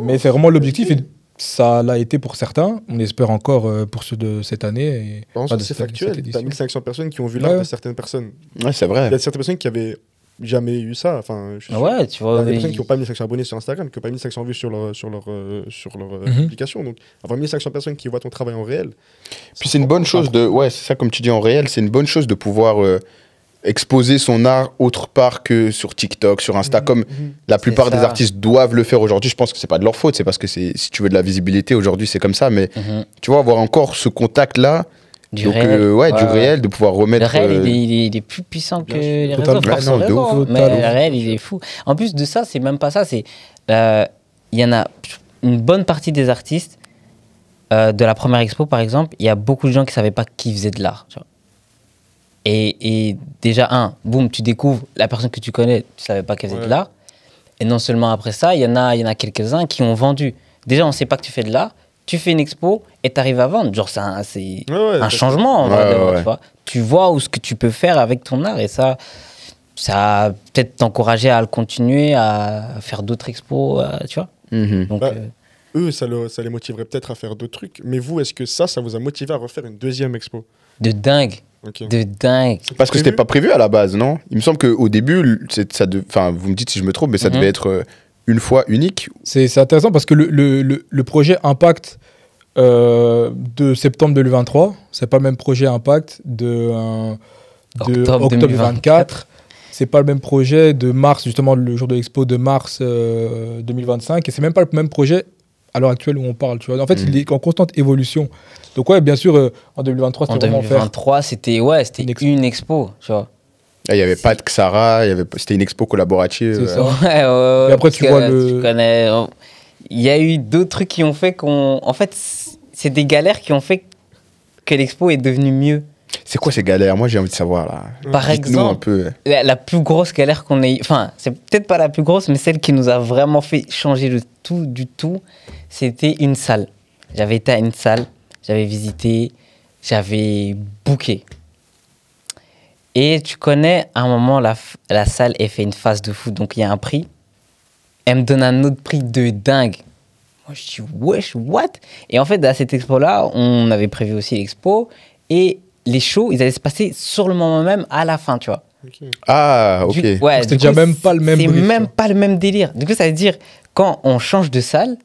Mais c'est vraiment l'objectif. Et ça l'a été pour certains. On espère encore pour ceux de cette année. Et, Par enfin, exemple, de c'est cette factuel. édition. T'as 1500 personnes qui ont vu l'art Ouais. de certaines personnes. Ouais, c'est Il vrai. y a certaines personnes qui avaient jamais eu ça. Enfin, je suis sûr. Ouais, tu Il y vois. a des personnes qui n'ont pas 1500 abonnés sur Instagram, qui n'ont pas 1500 vues sur leur application. Donc, avoir 1500 personnes qui voient ton travail en réel. Puis c'est une bonne chose ouais, c'est ça comme tu dis en réel, c'est une bonne chose de pouvoir exposer son art autre part que sur TikTok, sur Insta, comme la plupart des ça. artistes doivent le faire aujourd'hui. Je pense que c'est pas de leur faute, c'est parce que si tu veux de la visibilité aujourd'hui, c'est comme ça. Mais Mhm. tu vois, avoir encore ce contact-là, Du donc, réel. du réel, de pouvoir Le remettre. réel, il est plus puissant que bien sûr. les réseaux, Totalement. forcément. Ouais, non, de ouf. Mais Totalement. le réel, il est fou. En plus de ça, c'est même pas ça. Il y en a une bonne partie des artistes de la première expo, par exemple. Il y a beaucoup de gens qui savaient pas qui faisait de l'art. Tu vois. Et déjà, boum, tu découvres la personne que tu connais, tu savais pas qu'elle faisait de Ouais. l'art. Et non seulement après ça, il y en a quelques-uns qui ont vendu. Déjà, on sait pas que tu fais de l'art. Tu fais une expo et tu arrives à vendre. Genre, c'est un changement, en vrai, Ouais, d'abord, ouais. tu vois. Tu vois ce que tu peux faire avec ton art et ça a peut-être t'encouragé à le continuer, à faire d'autres expos, tu vois. Mhm. Donc, Bah, Eux, ça les motiverait peut-être à faire d'autres trucs. Mais vous, est-ce que ça vous a motivé à refaire une deuxième expo? de dingue, Ok. de dingue. Parce que c'était pas prévu à la base, non? Il me semble qu'au début, enfin, vous me dites si je me trompe, mais ça Mhm. devait être une fois unique. C'est intéressant parce que le projet Impact de septembre 2023. C'est pas le même projet Impact de octobre 2024. C'est pas le même projet de mars, justement le jour de l'expo de mars 2025. Et c'est même pas le même projet à l'heure actuelle où on parle. Tu vois. En fait, il est en constante évolution. Donc ouais, bien sûr, en 2023, en 2023, c'était une expo, tu vois. Il n'y avait pas de Xara, c'était une expo collaborative. C'est ça. Ouais, et après, tu vois tu connais, il y a eu d'autres trucs qui ont fait qu'on... En fait, c'est des galères qui ont fait que l'expo est devenue mieux. C'est quoi ces galères? Moi, j'ai envie de savoir, là. Par exemple, un peu. La plus grosse galère qu'on ait... Enfin, c'est peut-être pas la plus grosse, mais celle qui nous a vraiment fait changer le tout du tout, c'était une salle. J'avais été à une salle, j'avais visité, j'avais booké. Et tu connais, à un moment, la salle, elle fait une phase de fou, donc il y a un prix. Elle me donne un autre prix de dingue. Moi, je dis, wesh, what? Et en fait, à cette expo-là, on avait prévu aussi l'expo, et les shows, ils allaient se passer sur le moment même, à la fin, tu vois. Ok. Ah, ok. Ouais, c'était déjà même pas le même C'est brief, même quoi. pas le même délire. Du coup, ça veut dire, quand on change de salle,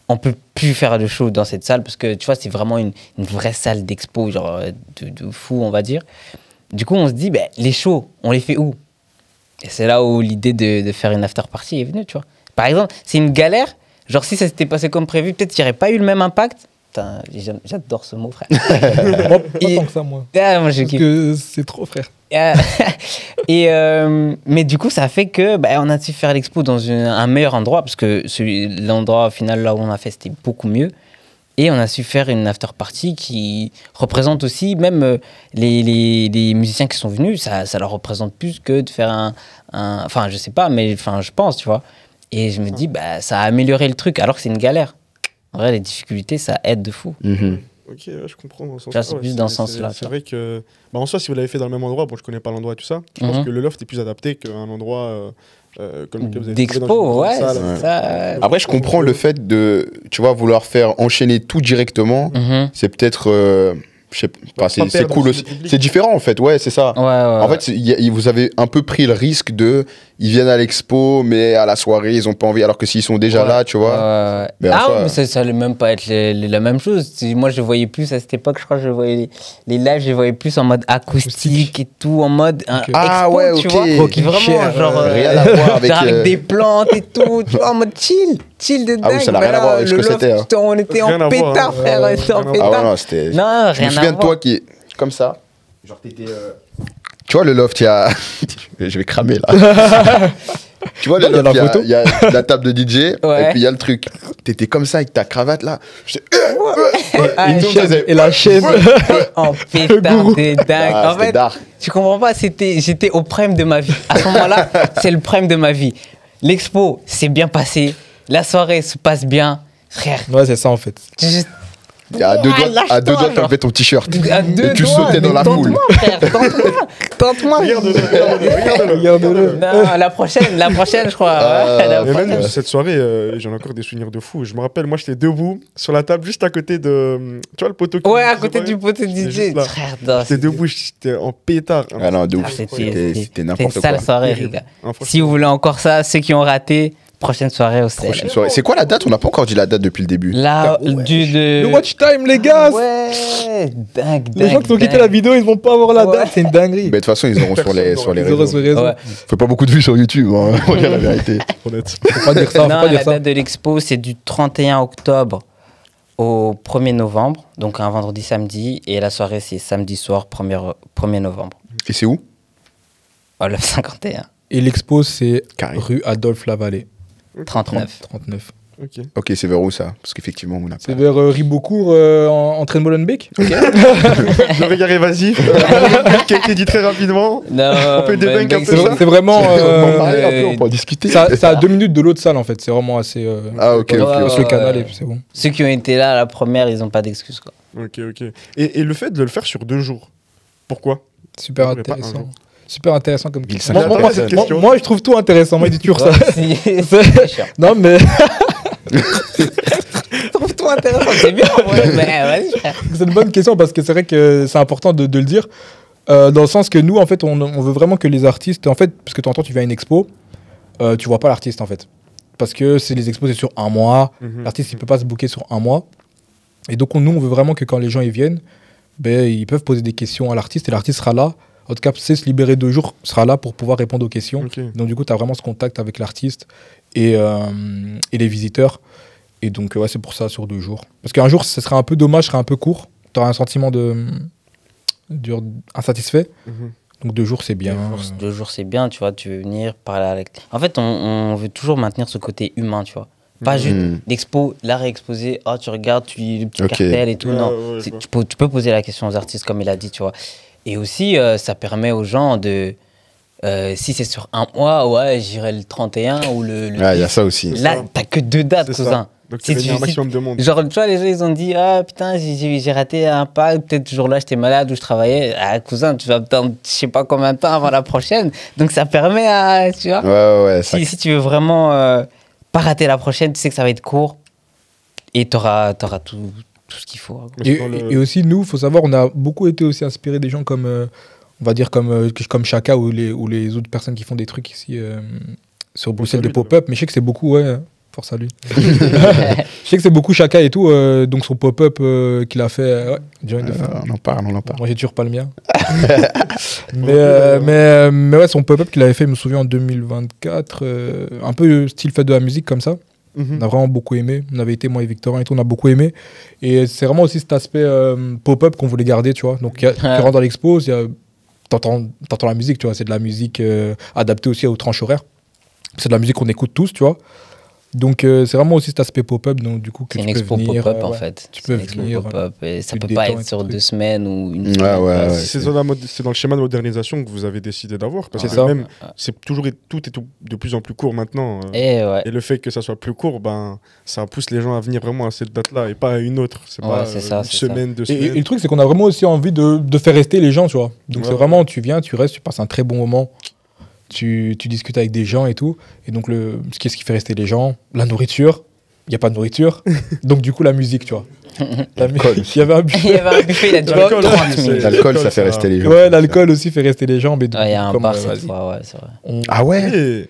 on peut plus faire le show dans cette salle, parce que, tu vois, c'est vraiment une vraie salle d'expo, genre, de fou, on va dire. Du coup, on se dit, les shows, on les fait où? Et c'est là où l'idée de faire une after party est venue, tu vois. Par exemple, c'est une galère. Genre, si ça s'était passé comme prévu, peut-être qu'il n'y aurait pas eu le même impact. Putain, j'adore ce mot, frère. Moi, pas tant que ça, moi. Ah, moi, je Parce kiffe. que c'est trop, frère. Mais du coup, ça a fait que on a su faire l'expo dans un meilleur endroit, parce que l'endroit final là où on a fait, c'était beaucoup mieux. Et on a su faire une after party qui représente aussi, même les musiciens qui sont venus, ça leur représente plus que de faire enfin, je sais pas, mais enfin, je pense, tu vois. Et je me dis, ça a amélioré le truc, alors que c'est une galère. En vrai, les difficultés, ça aide de fou. Ok, je comprends dans ce Tu vois, sens-là. c'est plus dans ce sens-là, C'est tu vrai que, en soi, si vous l'avez fait dans le même endroit, bon, je connais pas l'endroit et tout ça, je pense que le loft est plus adapté qu'un endroit comme lequel vous avez d'expo, ouais, salle. c'est ça. Après, je comprends le fait de, tu vois, vouloir faire enchaîner tout directement. C'est peut-être, je sais pas, c'est cool aussi. C'est différent, en fait, ouais, c'est ça. Ouais, En fait, vous avez un peu pris le risque ils viennent à l'expo, mais à la soirée, ils ont pas envie, alors que s'ils sont déjà là, tu vois. Mais mais ça allait même pas être la même chose. Moi, je voyais plus à cette époque, je crois que je voyais les lives, je les voyais plus en mode acoustique et tout, en mode expo, ouais, tu ok. vois. Vraiment, genre, rien à voir avec, avec des plantes et tout, tu vois, en mode chill de dingue. Ah oui, ça n'a rien à voir avec ce que c'était. Hein. On était Rien à en voir, pétard, hein. frère. On était en Ah ouais, pétard. non, c'était. Non, Je me rien souviens à de toi voir. qui est comme ça. Genre, t'étais. Tu vois, le loft, il y a. Je vais cramer là. Tu vois, le Non, il y a loft, la photo. il y a la table de DJ, et Ouais. puis il y a le truc. T'étais comme ça avec ta cravate là. Ah, Une chaise. chaise et la chaise. En pétard de dingue. Ah, En c'était fait, dark. tu comprends pas, j'étais au prime de ma vie. À ce moment-là, c'est le prime de ma vie. L'expo s'est bien passé, la soirée se passe bien. Frère, Ouais, c'est ça en fait. À deux doigts, lâche-toi, de genre. t'enlever ton t-shirt. à deux Et tu doigts, sautais dans mais la foule. tente-moi, frère, tente-moi. Regarde-le. Non, la prochaine, je crois. Ouais, la Mais prochaine. même cette soirée, j'en ai encore des souvenirs de fou. Je me rappelle, moi, j'étais debout sur la table juste à côté de. Tu vois le poteau qui Ouais, à qui côté séparait du poteau J'étais DJ. juste là. Frère, non, J'étais debout, j'étais en pétard. Ah non, de ouf. c'était C'était n'importe une quoi. sale soirée, les Terrible. gars. Ah, franchement. Si vous voulez encore ça, ceux qui ont raté, prochaine soirée au CL. Prochaine soirée. C'est quoi la date? On n'a pas encore dit la date depuis le début. Là, Le watch time, les gars. Ouais, dingue. Les gens qui ont quitté la vidéo, ils vont pas avoir la Ouais. date. C'est une dinguerie. Mais de toute façon, ils auront sur les Ils auraient réseaux. sur les réseaux. Ouais. Faut pas beaucoup de vues sur YouTube, hein. On va dire la vérité. Honnête. Faut pas dire ça. Faut Non, pas dire la ça. date de l'expo, c'est du 31 octobre au 1er novembre, donc un vendredi samedi, et la soirée, c'est samedi soir, 1er novembre. Et c'est où? Oh, le 51, Et l'expo, c'est Carré. rue Adolphe Lavalée. 39. 39. Ok. Ok, c'est vers où ça? Parce qu'effectivement, on a C'est pas. vers Ribeaucourt, entrée de Molenbeek. Le regard évasif, qui a été dit très rapidement. Non, On peut débunk un peu C'est ça. c'est vraiment. On peut en discuter. C'est à 2 minutes de l'autre salle en fait. C'est vraiment assez. Ah, ok, Ouais, ok. ouais, Passe le ouais. canal et puis c'est bon. Ceux qui ont été là à la première, ils n'ont pas d'excuses, quoi. Ok. Et le fait de le faire sur 2 jours, pourquoi? Super Ouais, mais pas un intéressant. jour. Super intéressant comme Il question. s'intéresse Moi, à cette question. moi, je trouve tout intéressant. Moi, il dit toujours ça. C'est chiant. Non, mais Trouve tout intéressant, c'est bien, ouais, mais vas-y, frère. c'est une bonne question parce que c'est vrai que c'est important de le dire. Dans le sens que nous, en fait, on veut vraiment que les artistes. En fait, parce que de temps en temps, tu vas à une expo, tu vois pas l'artiste en fait. Parce que les expos, c'est sur un mois. Mhm. L'artiste, il peut pas se booker sur un mois. Et donc, nous, on veut vraiment que quand les gens ils viennent, ben, ils peuvent poser des questions à l'artiste et l'artiste sera là. En tout cas, c'est se libérer 2 jours, sera là pour pouvoir répondre aux questions. Ok. Donc, du coup, tu as vraiment ce contact avec l'artiste et les visiteurs. Et donc, ouais, c'est pour ça, sur 2 jours. Parce qu'un jour, ce serait un peu dommage, ce serait un peu court. Tu auras un sentiment insatisfait. Mhm. Donc, 2 jours, c'est bien. 2 jours, c'est bien, tu vois, tu veux venir parler avec... En fait, on veut toujours maintenir ce côté humain, tu vois. Pas juste l'expo, l'art est exposé, oh, tu regardes, tu lis le petit cartel et tout. Non, ouais, tu peux poser la question aux artistes, comme il a dit, tu vois. Et aussi, ça permet aux gens de... si c'est sur un mois, ouais, j'irai le 31 ou le Ah, il y a ça aussi. Là, t'as que 2 dates, C'est ça. cousin. Donc tu veux un maximum de monde. Genre, tu vois, les gens, ils ont dit, ah putain, j'ai raté un pas, peut-être ce jour-là, j'étais malade ou je travaillais. Ah, cousin, tu vas attendre je sais pas combien de temps avant la prochaine. Donc, ça permet à, tu vois. Ouais, ça... Si tu veux vraiment pas rater la prochaine, tu sais que ça va être court et t'auras tout ce qu'il faut. Et aussi, nous, il faut savoir, on a beaucoup été aussi inspirés des gens comme, on va dire, comme Chaka ou les autres personnes qui font des trucs ici sur Bruxelles, des pop-up. Mais je sais que c'est beaucoup, ouais. Force à lui. Je sais que c'est beaucoup Chaka et tout, donc son pop-up qu'il a fait, ouais, on en parle. Moi j'ai toujours pas le mien. mais ouais, son pop-up qu'il avait fait, je me souviens, en 2024, un peu style fête de la musique comme ça. On a vraiment beaucoup aimé. On avait été, moi et Victorin et tout, on a beaucoup aimé. Et c'est vraiment aussi cet aspect pop-up qu'on voulait garder, tu vois. Donc tu rentres dans l'expo, t'entends la musique, tu vois. C'est de la musique adaptée aussi aux tranches horaires. C'est de la musique qu'on écoute tous, tu vois. Donc c'est vraiment aussi cet aspect pop-up, donc du coup que c'est tu une peux expo venir, pop-up en fait. tu peux venir pop-up et ça tu te peut pas détends être et sur tout. 2 semaines ou une semaine. Ouais. C'est dans le schéma de modernisation que vous avez décidé d'avoir. Parce C'est que ça. même, tout est de plus en plus court maintenant. Et ouais. Et le fait que ça soit plus court, ben, ça pousse les gens à venir vraiment à cette date-là et pas à une autre. C'est pas c'est ça, une c'est semaine, 2 Et semaines. le truc, c'est qu'on a vraiment aussi envie de faire rester les gens, tu vois. Donc c'est vraiment, tu viens, tu restes, tu passes un très bon moment, tu discutes avec des gens et tout. Et donc, ce qui fait rester les gens, la nourriture. Il n'y a pas de nourriture, donc du coup la musique, tu vois. L'alcool. Il y avait un buffet. Il y avait un buffet, il a duré L'alcool, 30 minutes. L'alcool, ça fait rester les gens. Ouais, l'alcool aussi fait rester les gens. Mais Il y a un comme, bar vas-y. cette fois, ouais, c'est vrai. Ah ouais.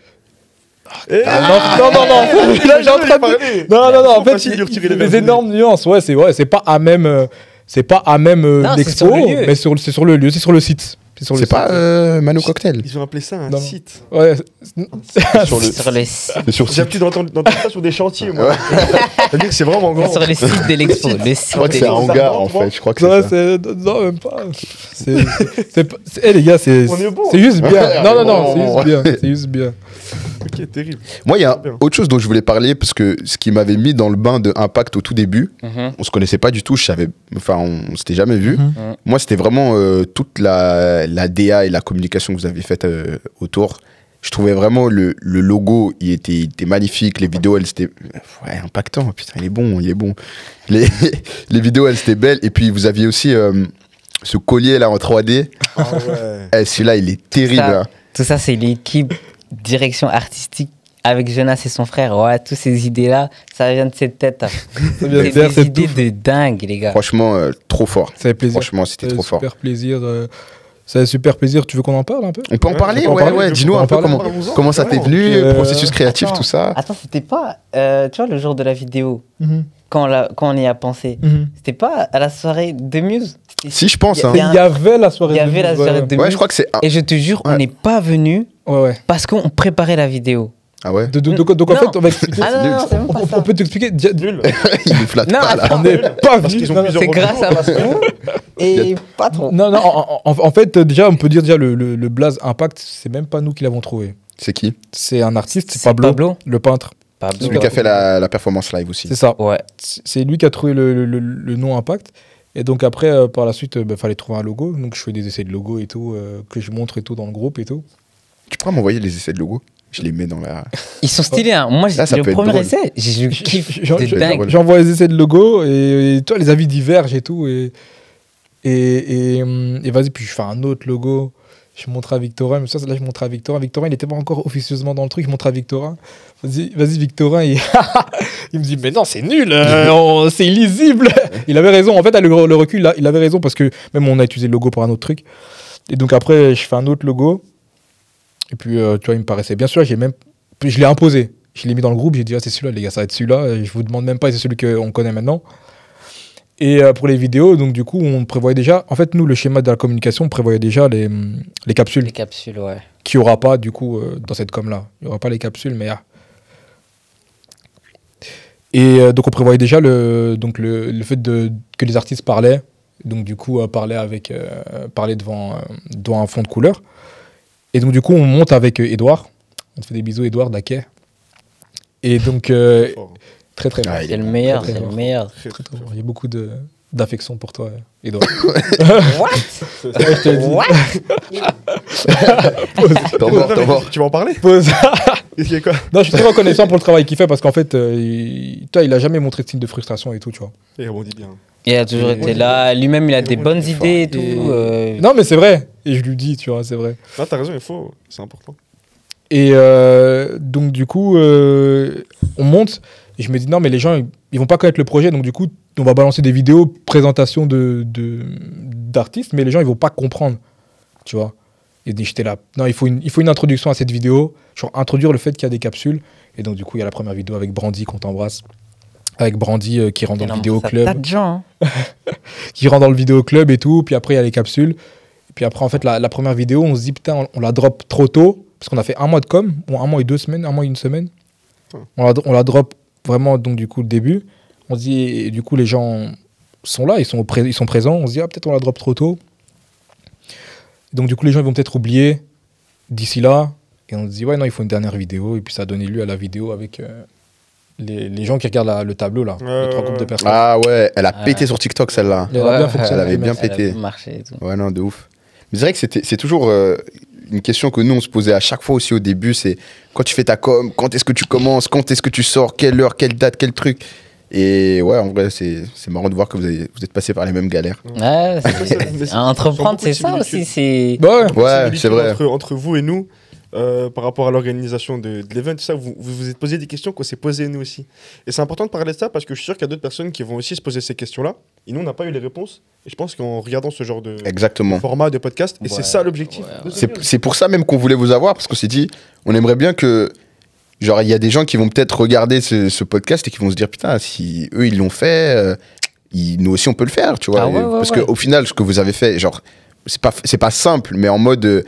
Eh, Non. Là, j'ai en train de... Non. En fait, facile de retirer les des verres énormes nuances. Ouais, c'est pas à même Non, l'expo, c'est sur le lieu. mais c'est sur le lieu, c'est sur le site. C'est pas Mano Cocktail. Ils ont appelé ça un Non. site. Ouais. Sur le Sur le site. c'est sur J'ai site. l'habitude d'entendre ça sur des chantiers, moi. C'est-à-dire que c'est vraiment grand. Sur le site de l'expo. Le Je site crois que de c'est un l'expo. hangar en fait. Je crois que Non, c'est ça. non, même pas. Les gars, c'est On est bon. c'est juste bien. Ouais, Non, bon. c'est juste bien. Ok, terrible. Moi, il y a Bien. autre chose dont je voulais parler parce que ce qui m'avait mis dans le bain de Impact au tout début, on se connaissait pas du tout. On s'était jamais vu. Moi, c'était vraiment toute la DA et la communication que vous avez faite autour. Je trouvais vraiment le logo, il était magnifique. Les vidéos, elles étaient impactant. Putain, il est bon. Les vidéos, elles étaient belles. Et puis, vous aviez aussi ce collier là en 3D. Ah ouais. Celui-là, il est terrible. Ça, hein. tout ça, c'est l'équipe direction artistique avec Jonas et son frère. Ouais, toutes ces idées-là, ça vient de cette tête. Ça vient de C'est faire des cette idées touffe. de dingue, les gars. Franchement, trop fort. Ça fait plaisir. Franchement, c'était trop fort. Super plaisir. Ça fait super plaisir. Tu veux qu'on en parle un peu? On peut en parler, on peut en parler, ouais. on Dis-nous peut en un peu parler. comment ça t'est venu, Puis, processus créatif, Attends, tout ça. Attends, c'était pas, tu vois, le jour de la vidéo, quand on y a pensé, c'était pas à la soirée de Muse. C'était- Si, je pense. Hein. Il y a Il y avait la soirée. Il y avait la soirée de Ouais, Muse. je crois que c'est. Et je te jure, on Ouais. n'est pas venu Ouais. parce qu'on préparait la vidéo. Ah ouais. Donc en Non. fait, on va expliquer. Ah non, c'est même pas ça. On peut t'expliquer. Nul. Il nous flatte Non, pas là. attends. On n'est pas Parce venu. qu'ils ont Non, plusieurs C'est grâce à vous et pas trop. Non, en fait, déjà, on peut dire le blaze Impact, c'est même pas nous qui l'avons trouvé. C'est qui? C'est un artiste, c'est C'est Pablo, le peintre. Pablo. Celui qui a fait la performance live aussi. C'est ça. Ouais. C'est lui qui a trouvé le nom Impact. Et donc après, par la suite, il fallait trouver un logo. Donc je fais des essais de logo et tout, que je montre et tout dans le groupe et tout. Tu pourras m'envoyer les essais de logo? Je les mets dans la. Ils sont stylés, hein. Moi, Là, ça le peut être premier drôle. essai, je kiffe de dingue. J'envoie les essais de logo et toi, les avis divergent et tout. Et vas-y, puis je fais un autre logo. Je montre à Victorin, mais ça, là, je montre à Victorin. Victorin, il n'était pas encore officieusement dans le truc. Je montre à Victorin. Vas-y, Victorin. Il me dit, mais non, c'est nul, c'est illisible. Il avait raison. En fait, le recul, là, il avait raison parce que même on a utilisé le logo pour un autre truc. Et donc après, je fais un autre logo. Et puis, tu vois, il me paraissait bien sûr. Je l'ai imposé. Je l'ai mis dans le groupe. J'ai dit, ah, c'est celui-là, les gars, ça va être celui-là. Je vous demande même pas si c'est celui qu'on connaît maintenant. Et pour les vidéos, donc du coup, on prévoyait déjà. En fait, nous, le schéma de la communication, on prévoyait déjà les capsules. Les capsules, ouais. Qu'il n'y aura pas, du coup, dans cette com-là. Il n'y aura pas les capsules, mais. Et donc, on prévoyait déjà le fait que les artistes parlaient. Donc, du coup, parler devant un fond de couleur. Et donc, du coup, on monte avec Edouard. On te fait des bisous, Edouard Daquet. Et donc, très, très Ah, fort. C'est le meilleur, très c'est le fort. meilleur. Très, très fort. Il y a beaucoup d'affection pour toi, Edouard. What? Je te le dis. What? T'en mort. Tu vas en parler? Pause. Qu'est-ce qu'il y a quoi? Non, je suis très reconnaissant pour le travail qu'il fait parce qu'en fait, il a jamais montré de signe de frustration et tout, tu vois. Il rebondit bien. Il a toujours été là. Lui-même, il a des bonnes idées et tout. Non, mais c'est vrai. Et je lui dis, tu vois, c'est vrai. Non, t'as raison, il faut. C'est important. Et donc, du coup, on monte. Et je me dis, non, mais les gens, ils vont pas connaître le projet. Donc, du coup, on va balancer des vidéos, présentation d'artistes, mais les gens, ils vont pas comprendre. Tu vois. Et j'étais là. Non, il faut une introduction à cette vidéo. Genre, introduire le fait qu'il y a des capsules. Et donc, du coup, il y a la première vidéo avec Brandy qu'on t'embrasse. Avec Brandy qui rentre dans le vidéoclub. Tas de gens. Qui rentre dans le vidéoclub et tout. Puis après, il y a les capsules. Et puis après, en fait, la première vidéo, on se dit, putain, on la drop trop tôt. Parce qu'on a fait un mois de com. Bon, un mois et 2 semaines, un mois et 1 semaine. On la drop vraiment, donc, du coup, le début. On se dit, et du coup, les gens sont là, ils sont présents. On se dit, ah, peut-être on la drop trop tôt. Donc, du coup, les gens ils vont peut-être oublier d'ici là. Et on se dit, ouais, non, il faut une dernière vidéo. Et puis, ça a donné lieu à la vidéo avec les gens qui regardent le tableau, là. Les 3 groupes de personnes. Ah ouais, elle a pété sur TikTok, celle-là. Elle a bien fonctionné. Elle avait bien pété. Marché et tout. Ouais, non, de ouf. Mais c'est vrai que c'est toujours une question que nous, on se posait à chaque fois aussi au début, c'est quand tu fais ta com, quand est-ce que tu commences, quand est-ce que tu sors, quelle heure, quelle date, quel truc. Et ouais, en vrai, c'est marrant de voir que vous êtes passé par les mêmes galères. Ouais, entreprendre, c'est ça aussi. Ouais, c'est vrai. Entre vous et nous, par rapport à l'organisation de l'event, ça, vous vous êtes posé des questions qu'on s'est posées nous aussi. Et c'est important de parler de ça parce que je suis sûr qu'il y a d'autres personnes qui vont aussi se poser ces questions-là. Et nous, on n'a pas eu les réponses. Et je pense qu'en regardant ce genre de format de podcast, et c'est ça l'objectif. C'est pour ça même qu'on voulait vous avoir, parce qu'on s'est dit, on aimerait bien que, genre, il y a des gens qui vont peut-être regarder ce podcast et qui vont se dire, putain, si eux, ils l'ont fait, nous aussi, on peut le faire, tu vois. Parce qu'au final, ce que vous avez fait, genre, c'est pas simple, mais en mode...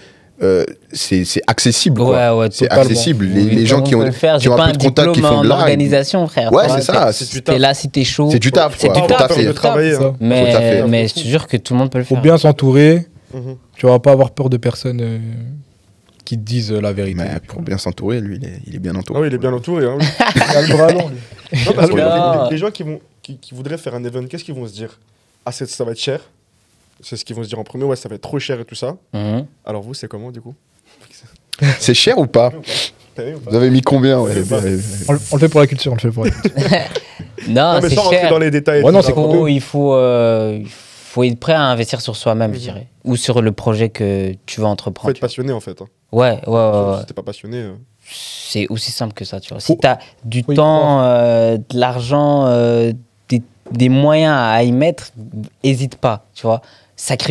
c'est accessible, quoi. Ouais, c'est accessible. Les gens qui ont un peu de contact, qui font de l'art. Organisation, frère. Ouais, c'est ça. T'es là si t'es chaud. C'est du taf, C'est quoi. du taf, de travailler. Mais je te jure que tout le monde peut le faire. Faut bien s'entourer. Tu vas pas avoir peur de personnes qui te disent la vérité. Mais pour bien s'entourer, lui, il est bien entouré. Ah oui, il est bien entouré. Hein, oui. Il a le bras long, lui. Non, parce que Non. les gens qui voudraient faire un event, qu'est-ce qu'ils vont se dire? Ah, ça va être cher. C'est ce qu'ils vont se dire en premier. Ouais, ça va être trop cher et tout ça. Alors vous, c'est comment du coup? C'est cher ou pas? Vous avez mis combien? On le fait pour la culture, on le fait pour la culture. Non, mais c'est sans rentrer cher. dans les détails. Ouais, non, tout c'est ça. cool. Il faut être prêt à investir sur soi-même, je dirais. Ou sur le projet que tu vas Faut entreprendre. être passionné en fait. Hein. Ouais. Si t'es pas passionné. C'est aussi simple que ça, tu vois. Faut- Si tu as du faut y temps, de l'argent, des moyens à y mettre, hésite pas, tu vois.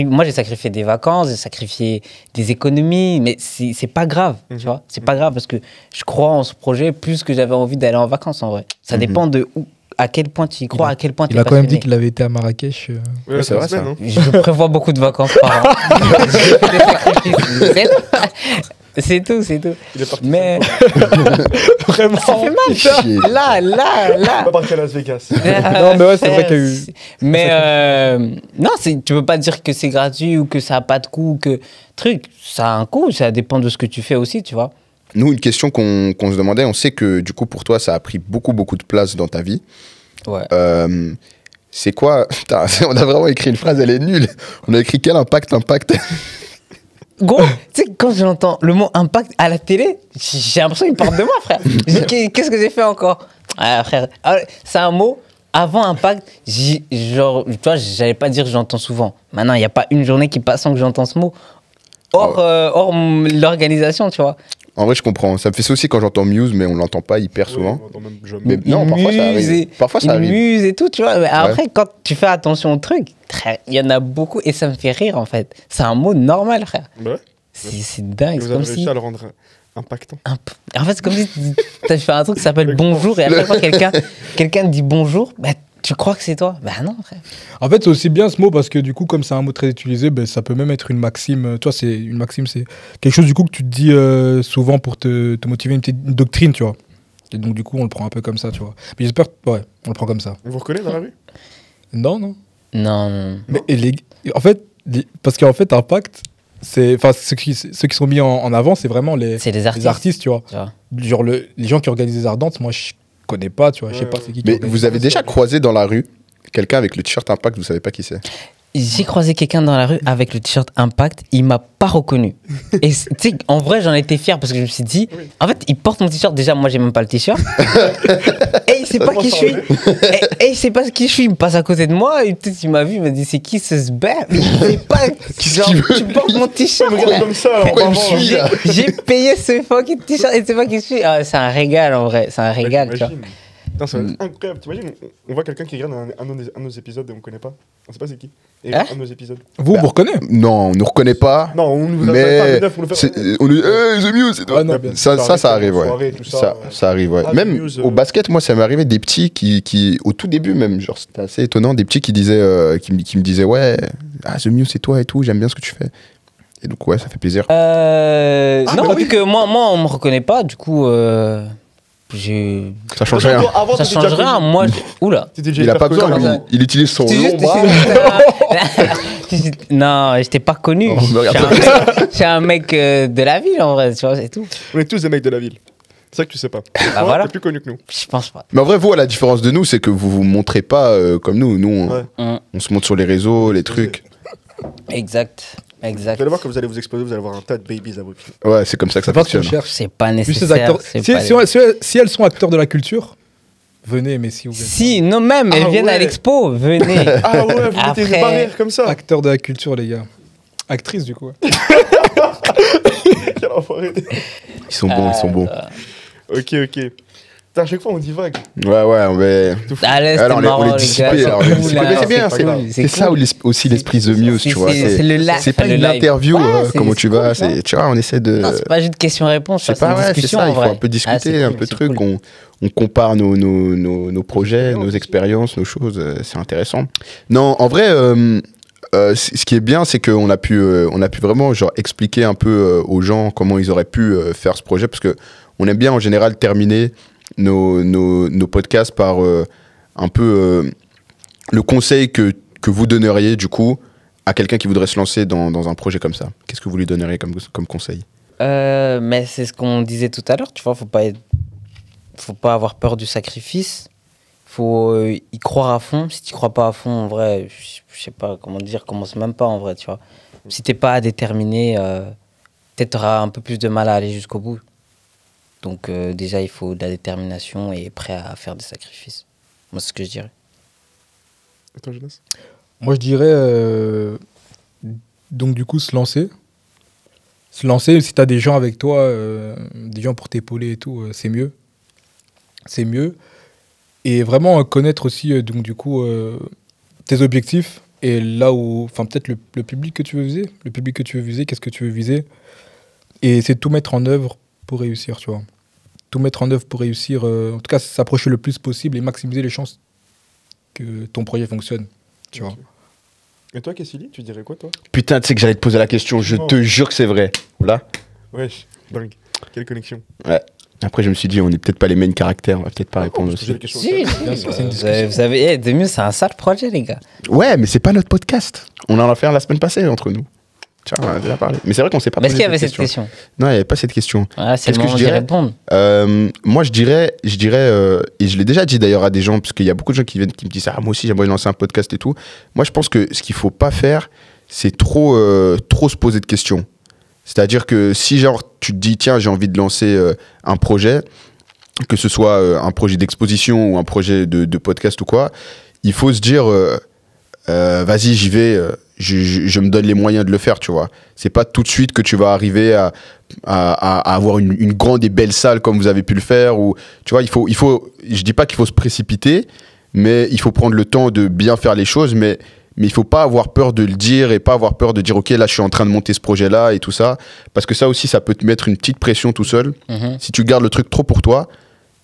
Moi, j'ai sacrifié des vacances, j'ai sacrifié des économies, mais c'est pas grave, tu vois. C'est pas grave parce que je crois en ce projet plus que j'avais envie d'aller en vacances, en vrai. Ça dépend de à quel point tu y crois, à quel point tu es Il a quand même dit passionné. qu'il avait été à Marrakech. Ouais, c'est vrai, semaine, ça. hein. Je prévois beaucoup de vacances par an. J'ai fait des sacrifices. C'est tout. Il est parti. Mais Vraiment. ça fait mal. Chier. Là. Pas parti à Las Vegas. Non, mais ouais, c'est vrai qu'il y a eu. Mais non, tu peux pas dire que c'est gratuit ou que ça a pas de coût, que truc. Ça a un coût, ça dépend de ce que tu fais aussi, tu vois. Nous, une question qu'on se demandait, on sait que du coup, pour toi, ça a pris beaucoup de place dans ta vie. Ouais. C'est quoi? Putain, on a vraiment écrit une phrase, elle est nulle. On a écrit quel impact? Gros, tu sais, quand j'entends le mot impact à la télé, j'ai l'impression qu'il parle de moi, frère. Qu'est-ce que j'ai fait encore? Ah, frère, c'est un mot. Avant impact, genre, tu vois, j'allais pas dire que j'entends souvent. Maintenant, il n'y a pas une journée qui passe sans que j'entends ce mot. Hors l'organisation, tu vois. En vrai, je comprends. Ça me fait ça aussi quand j'entends Muse, mais on l'entend pas hyper souvent. Mais non, parfois ça arrive. Parfois ça arrive. Muse et tout, tu vois. Mais après, quand tu fais attention au truc, frère, il y en a beaucoup et ça me fait rire, en fait. C'est un mot normal, frère. Ouais. C'est dingue. Vous C'est avez comme réussi si... à le rendre impactant. En fait, c'est comme si tu as fait un truc qui s'appelle bonjour et à chaque fois quelqu'un dit bonjour, bah, Tu crois que c'est toi? Bah non, frère. En fait, c'est aussi bien ce mot parce que du coup, comme c'est un mot très utilisé, ben, ça peut même être une maxime. Toi, c'est une maxime, c'est quelque chose du coup que tu te dis souvent pour te motiver, une doctrine, tu vois. Et donc du coup, on le prend un peu comme ça, tu vois. Mais j'espère, ouais, on le prend comme ça. On vous reconnaît dans la rue? Non. Non. Mais en fait, parce qu'en fait, Impact, c'est, enfin, ceux qui sont mis en avant, c'est vraiment C'est les les artistes. artistes, tu vois. Genre les gens qui organisent les Ardentes, moi, je connais pas, tu vois. Je sais pas c'est qui. Mais organise vous ça. avez déjà croisé dans la rue quelqu'un avec le t-shirt Impact, vous savez pas qui c'est? J'ai croisé quelqu'un dans la rue avec le t-shirt Impact, il m'a pas reconnu. Et tu sais, en vrai, j'en étais fier parce que je me suis dit, en fait, il porte mon t-shirt. Déjà, moi, j'ai même pas le t-shirt. Et il sait pas qui je suis. Et il sait pas qui je suis. Il me passe à côté de moi. Et peut-être il m'a vu, il m'a dit, c'est qui ce sbert? Mais il sait pas. Genre, tu portes mon t-shirt. Comme ça, alors, Pourquoi il me vraiment, suit là? J'ai payé ce fucking t-shirt et c'est pas qui je suis. Ah, c'est un régal en vrai. C'est un régal, tu vois. T'imagines. Putain, ça va être incroyable. T'imagines, on voit quelqu'un qui regarde un de nos épisodes et on connaît pas. On sait pas c'est qui. Et Hein un de nos épisodes. Vous reconnaissez? Non, on nous reconnaît pas. Non, on nous a Mais pas pour le faire. on nous dit, hey, The Muse, c'est toi. Ah non, bien. Ça arrive, ouais. Soirée, tout ça, Ça arrive, ouais. Ah, Même The Muse, au basket, moi, ça m'est arrivé des petits qui, au tout début même, genre, c'était assez étonnant, des petits qui disaient, qui me disaient, ouais, The Muse, c'est toi et tout, j'aime bien ce que tu fais. Et donc, ouais, ça fait plaisir. Non, bah vu oui. que moi, on me reconnaît pas, du coup, Ça change rien. Avant, ça change rien. Moi, oula. Il a pas besoin, lui, il utilise son long bras. Non, je t'ai pas connu. Oh, me regarde Je suis un mec de la ville en vrai, tu vois, c'est tout. On est tous des mecs de la ville. C'est ça que tu sais pas. Bah voilà. T'es plus connu que nous. Je pense pas. Mais en vrai, vous, à la différence de nous, c'est que vous vous montrez pas comme nous. Nous, Ouais. on se montre sur les réseaux, les trucs. Exact. Vous allez voir que vous allez vous exposer, vous allez avoir un tas de babies à vous. Ouais, c'est comme ça que ça C'est pas ce qu'on fonctionne. cherche. C'est pas Plus nécessaire. ces acteurs. c'est Si, pas si elles sont acteurs de la culture, venez, mais si vous êtes Si, non, même, elles Ah viennent à ouais. l'expo, venez. Ah ouais, vous mettez Après- des barrières comme ça. acteurs de la culture, les gars. Actrices, du coup. Quel enfoiré. Ils sont bons, ils sont bons. Ok. Putain, à chaque fois on divague. Ouais, on va. Allez, Alors, c'était marrant, on est les dissipé. gars, alors, c'est mais cool, c'est là, mais c'est bien, c'est cool, c'est ça cool. aussi l'esprit The Muse, tu vois. C'est le live, C'est pas le une live. interview, Ouais, comment c'est tu vas, cool, c'est, tu vois, on essaie de. Non, c'est pas juste question-réponse, C'est ça, pas c'est une ouais, c'est discussion ça, en il faut vrai. un peu discuter, c'est un cool, peu de c'est trucs, cool. on compare nos projets, nos expériences, nos choses, c'est intéressant. Non, en vrai, ce qui est bien, c'est qu'on a pu vraiment genre, expliquer un peu aux gens comment ils auraient pu faire ce projet, parce qu'on aime bien en général terminer nos podcasts par un peu le conseil que vous donneriez du coup à quelqu'un qui voudrait se lancer dans un projet comme ça. Qu'est-ce que vous lui donneriez comme conseil? Mais c'est ce qu'on disait tout à l'heure, tu vois, faut pas avoir peur du sacrifice. Faut y croire à fond. Si tu crois pas à fond, en vrai, je sais pas comment dire, commence même pas en vrai, tu vois. Si t'es pas déterminé, peut-être t'auras un peu plus de mal à aller jusqu'au bout. Donc déjà, il faut de la détermination et prêt à faire des sacrifices. Moi, c'est ce que je dirais. Et toi, Jonas? Moi, je dirais, donc du coup, se lancer. Se lancer, si tu as des gens avec toi, des gens pour t'épauler et tout, c'est mieux. C'est mieux. Et vraiment connaître aussi, donc du coup, tes objectifs et là où, enfin peut-être le public que tu veux viser. Le public que tu veux viser, qu'est-ce que tu veux viser. Et c'est tout mettre en œuvre pour réussir, tu vois. Tout mettre en œuvre pour réussir, en tout cas s'approcher le plus possible et maximiser les chances que ton projet fonctionne, tu vois. Et toi, Cassili, tu dirais quoi, toi? Putain, tu sais que j'allais te poser la question, je te jure que c'est vrai. Là. Wesh, dingue. Quelle connexion. Ouais. Après, je me suis dit, on n'est peut-être pas les main caractères, on va peut-être pas répondre J'ai aussi. des questions. Si, vous savez, The Muse, c'est un sale projet, les gars. Ouais, mais c'est pas notre podcast. On en a fait un la semaine passée entre nous. Tu vois, on en a déjà parlé. Mais c'est vrai qu'on s'est pas Mais est-ce posé qu'il y avait cette question? Non, il n'y avait pas cette question. Voilà, c'est le Qu'est-ce que moment je d'y dirais répondre. Moi, je dirais, et je l'ai déjà dit d'ailleurs à des gens, parce qu'il y a beaucoup de gens qui me disent, ah, moi aussi, j'aimerais lancer un podcast et tout. Moi, je pense que ce qu'il faut pas faire, c'est trop se poser de questions. C'est-à-dire que si, genre, tu te dis, tiens, j'ai envie de lancer un projet, que ce soit un projet d'exposition ou un projet de podcast ou quoi, il faut se dire, vas-y, j'y vais, je me donne les moyens de le faire, tu vois. C'est pas tout de suite que tu vas arriver à avoir une grande et belle salle comme vous avez pu le faire. Ou, tu vois, je dis pas qu'il faut se précipiter, mais il faut prendre le temps de bien faire les choses, mais il faut pas avoir peur de le dire et pas avoir peur de dire, ok, là, je suis en train de monter ce projet-là et tout ça. Parce que ça aussi, ça peut te mettre une petite pression tout seul. Si tu gardes le truc trop pour toi,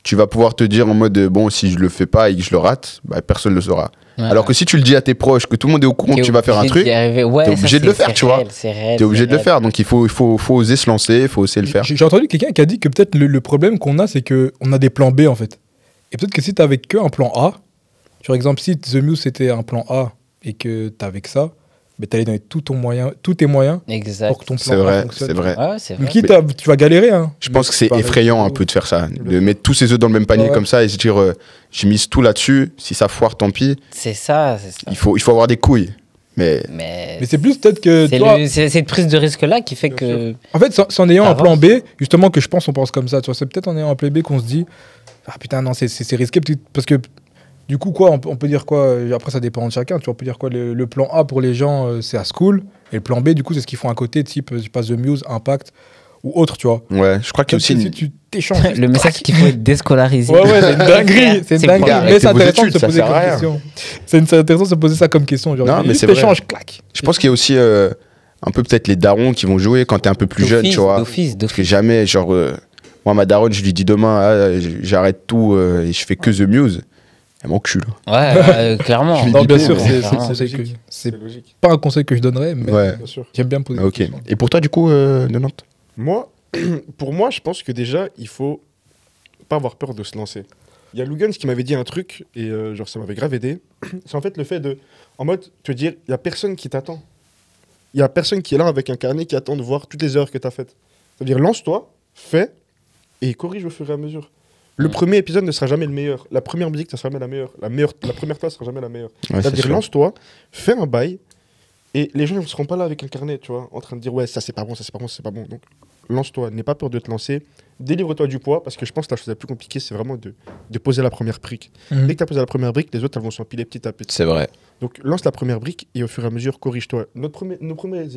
tu vas pouvoir te dire en mode bon, si je le fais pas et que je le rate, bah, personne ne le saura. Ouais, Alors que si tu le dis à tes proches, que tout le monde est au courant que tu vas faire un truc, t'es t'es obligé de le faire, tu vois. T'es obligé de le faire. Donc il faut oser se lancer, il faut oser le faire. J'ai entendu quelqu'un qui a dit que peut-être le problème qu'on a, c'est qu'on a des plans B en fait. Et peut-être que si t'avais que un plan A, par exemple, si The Muse c'était un plan A et que t'avais que ça, mais t'allais donner tous tes moyens exact. pour que ton C'est plan A vrai, fonctionne. c'est vrai. Ouais, c'est Donc, vrai. tu vas galérer. Hein. Je pense que c'est pareil, effrayant un c'est- peu de faire ça, de mettre tous ses œufs dans le même panier Ouais. comme ça et se dire j'ai mise tout là-dessus, si ça foire, tant pis. C'est ça. Il faut avoir des couilles. Mais Mais Mais c'est plus peut-être que. c'est toi, cette prise de risque-là qui fait que. En fait, c'est en ayant un T'avances. plan B, justement, que je pense on pense comme ça. Tu vois, c'est peut-être en ayant un plan B qu'on se dit ah putain, non, c'est risqué. Parce que du coup, quoi, on peut dire quoi après, ça dépend de chacun. Tu vois, on peut dire quoi le plan A pour les gens, c'est à school. Et le plan B, du coup, c'est ce qu'ils font à côté, type, je passe The Muse, Impact ou autre, tu vois. ouais, je crois qu'il y a aussi Si tu t'échanges. Le message qu'il faut être déscolarisé. Ouais, c'est une dinguerie. C'est une C'est dinguerie. clair. Mais c'est Arrêtez vos intéressant de études, se ça poser sert à comme rien. question. C'est intéressant de se poser ça comme question. Genre, Non, mais juste c'est vrai. t'échanges, clac. Je pense qu'il y a aussi un peu peut-être les darons qui vont jouer quand t'es un peu plus jeune, tu vois. D'office. Parce que jamais, genre, moi, ma daronne, je lui dis demain, j'arrête tout et je fais que The Muse. Elle m'encule. Ouais, clairement. Je lui Non, dis bien tout, sûr, mais c'est clairement. un conseil que. logique. C'est C'est logique, pas un conseil que je donnerais, mais Ouais. bien sûr. j'aime bien me poser Ok. des questions. Et pour toi, du coup, 90 Moi, pour moi, je pense que déjà, il faut pas avoir peur de se lancer. Il y a Lugans qui m'avait dit un truc, et genre ça m'avait grave aidé. C'est en fait le fait de, en mode, te dire, il y a personne qui t'attend. Il y a personne qui est là avec un carnet qui attend de voir toutes les erreurs que tu as faites. C'est-à-dire, lance-toi, fais, et corrige au fur et à mesure. Le premier épisode ne sera jamais le meilleur. La première musique, ça sera jamais la meilleure. La première classe sera jamais la meilleure. Ouais, c'est C'est-à-dire, sûr. lance-toi, fais un bail, et les gens ne seront pas là avec un carnet, tu vois, en train de dire, ouais, ça c'est pas bon, ça c'est pas bon, ça c'est pas bon. Donc, lance-toi, n'aie pas peur de te lancer, délivre-toi du poids, parce que je pense que la chose la plus compliquée, c'est vraiment de poser la première brique. Mhm. Dès que tu as posé la première brique, les autres, elles vont s'empiler petit à petit. C'est vrai. Donc, lance la première brique, et au fur et à mesure, corrige-toi. Nos premiers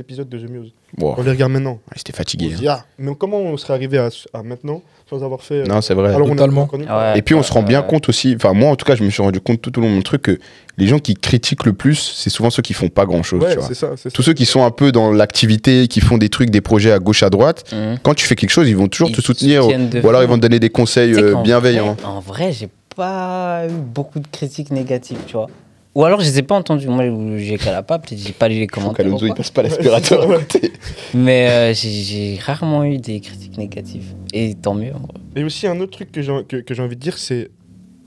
épisodes de The Muse, Bon, on les regarde maintenant. j'étais On fatigué. se hein. dit, ah, mais comment on serait arrivé à maintenant, sans avoir fait... Non, c'est vrai. alors on a Totalement. connu. Ouais. Et puis on se rend bien compte aussi, enfin moi en tout cas je me suis rendu compte tout au long de mon truc que les gens qui critiquent le plus, c'est souvent ceux qui font pas grand chose, Ouais, tu vois. c'est ça, c'est Tous ça. ceux qui sont un peu dans l'activité, qui font des trucs, des projets à gauche, à droite, Mhm. quand tu fais quelque chose, ils vont toujours Ils te soutenir, soutiennent de ou alors fou. ils vont te donner des conseils Tu sais qu'en bienveillants. En vrai, j'ai pas eu beaucoup de critiques négatives, tu vois. Ou alors, je les ai pas entendues. Moi, j'ai qu'à la pape, peut-être j'ai pas lu les Faut commentaires. ou qu'Alonso il quoi. passe pas l'aspirateur à côté. Mais j'ai rarement eu des critiques négatives. Et tant mieux. en vrai. Et aussi, un autre truc que j'ai envie de dire, c'est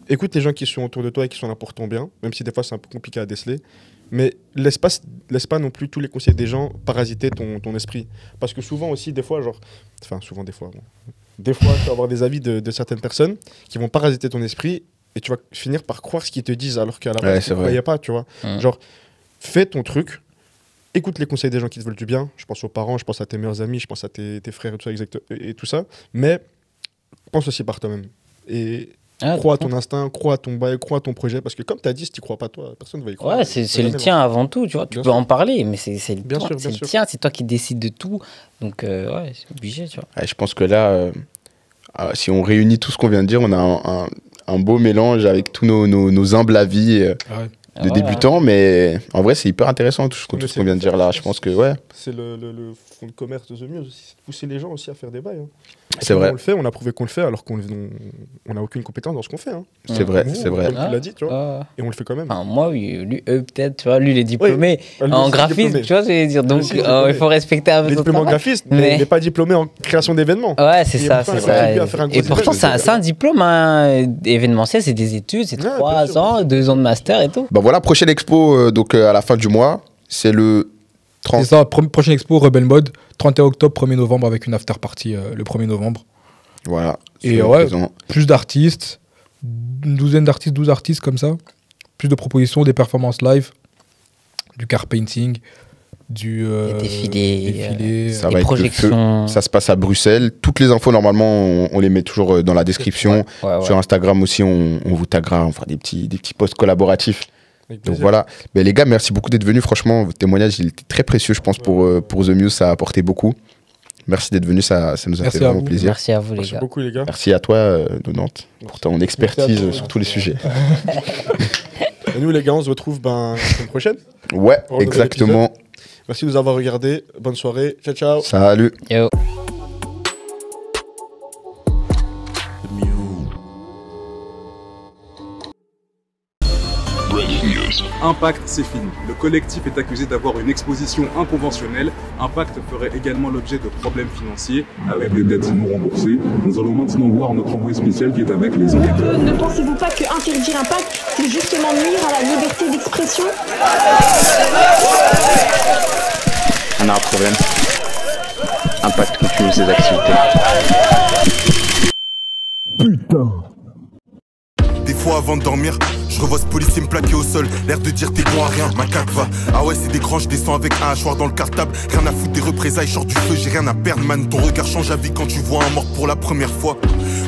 écoute les gens qui sont autour de toi et qui sont là pour ton bien, même si des fois c'est un peu compliqué à déceler. Mais laisse pas non plus tous les conseils des gens parasiter ton esprit. Parce que souvent aussi, des fois, bon. Des fois, tu vas avoir des avis de certaines personnes qui vont parasiter ton esprit et tu vas finir par croire ce qu'ils te disent alors qu'à la Ouais, base, c'est tu ne vrai. croyais pas, tu vois. Mm. Genre, fais ton truc, écoute les conseils des gens qui te veulent du bien. Je pense aux parents, je pense à tes meilleurs amis, je pense à tes frères et tout ça, et tout ça. Mais pense aussi par toi-même. Et Ah, crois à ton instinct, crois à ton bail, crois à ton projet. Parce que comme tu as dit, si tu crois pas toi, personne ne va y croire. Ouais, c'est Ça va le jamais tien avant tout, tu vois. Tu Bien peux sûr. en parler, mais c'est le Bien toi, sûr, c'est bien le sûr. tien, c'est toi qui décides de tout. Donc, ouais, c'est obligé, tu vois. Ouais, je pense que là, si on réunit tout ce qu'on vient de dire, on a un beau mélange avec tous nos humbles avis de Ah, ouais, débutants, mais en vrai c'est hyper intéressant tout ce Mais qu'on c'est- vient de dire là. Je pense que ouais, C'est le fond de commerce de The Muse aussi, c'est de pousser les gens aussi à faire des bails. Hein. c'est On vrai, le fait, on a prouvé qu'on le fait alors qu'on n'a aucune compétence dans ce qu'on fait. Hein. c'est vrai, Vous, c'est vrai. Comme tu l'as dit, tu vois, Ouais. et on le fait quand même. Enfin, moi, oui, lui, eux, peut-être, tu vois, lui, il est diplômé Lui en aussi, graphisme, diplômé. tu vois ce que je veux dire. Donc, aussi, diplômé. il faut respecter un peu Il est son diplômé en travail. graphiste, Mais- mais il n'est pas diplômé en création d'événements. Ouais, c'est Et ça, pourtant, c'est il ça. contribue à faire un gros Et pourtant, événement. c'est un diplôme hein, événementiel, c'est des études, c'est Ouais, bien 3 sûr, ans, 2 ans de master et tout. Bah voilà, prochaine expo donc à la fin du mois, c'est le 30. C'est ça, prochaine expo, Rebel Mode, 31 octobre, 1er novembre, avec une after party le 1er novembre. Voilà. Et soyez ouais. présents. Plus d'artistes, une douzaine d'artistes, 12 artistes comme ça. Plus de propositions, des performances live, du car painting, du Des défilés, défilés, Ça Les va être le projections. Ça se passe à Bruxelles. Toutes les infos normalement, on les met toujours dans la description. Ouais, ouais. Sur Instagram aussi, on vous taguera, on fera des petits posts collaboratifs. Avec Donc plaisir. voilà. Mais les gars, merci beaucoup d'être venus. Franchement, votre témoignage, il était très précieux, je pense, pour The Muse. Ça a apporté beaucoup. Merci d'être venu, ça nous a Merci fait à vraiment vous. plaisir. Merci à vous, les Merci gars. beaucoup, les gars. Merci à toi, Nantes, pour ton expertise toi. sur tous les sujets. Et nous, les gars, on se retrouve la semaine prochaine. Ouais, Pour un nouvel exactement. Merci de nous avoir regardés. Bonne soirée. Ciao, ciao. Salut. Yo. The Muse. Impact, c'est fini. Le collectif est accusé d'avoir une exposition inconventionnelle. Impact ferait également l'objet de problèmes financiers. Avec des dettes non remboursées, nous allons maintenant voir notre envoyé spécial qui est avec les enquêteurs. Ne pensez-vous pas que interdire Impact, c'est justement nuire à la liberté d'expression? On a un problème. Impact continue ses activités. Putain! Des fois avant de dormir, je revois ce policier me plaquer au sol. L'air de dire t'es bon à rien, ma cac va. Ah ouais c'est des grands, je descends avec un hachoir dans le cartable. Rien à foutre des représailles, je sors du feu, j'ai rien à perdre man. Ton regard change à vie quand tu vois un mort pour la première fois.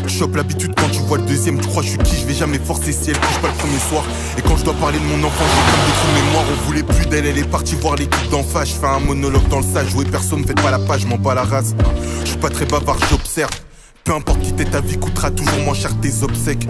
Je chope l'habitude quand tu vois le deuxième. Tu crois je suis qui, je vais jamais forcer si elle couche pas le premier soir. Et quand je dois parler de mon enfant, j'ai comme des trous de mémoire. On voulait plus d'elle, elle est partie voir l'équipe d'en face. Je fais un monologue dans le sage, jouer perso, me faites pas la page, m'en bats la race. Je suis pas très bavard, j'observe. Peu importe qui t'est, ta vie coûtera toujours moins cher tes obsèques.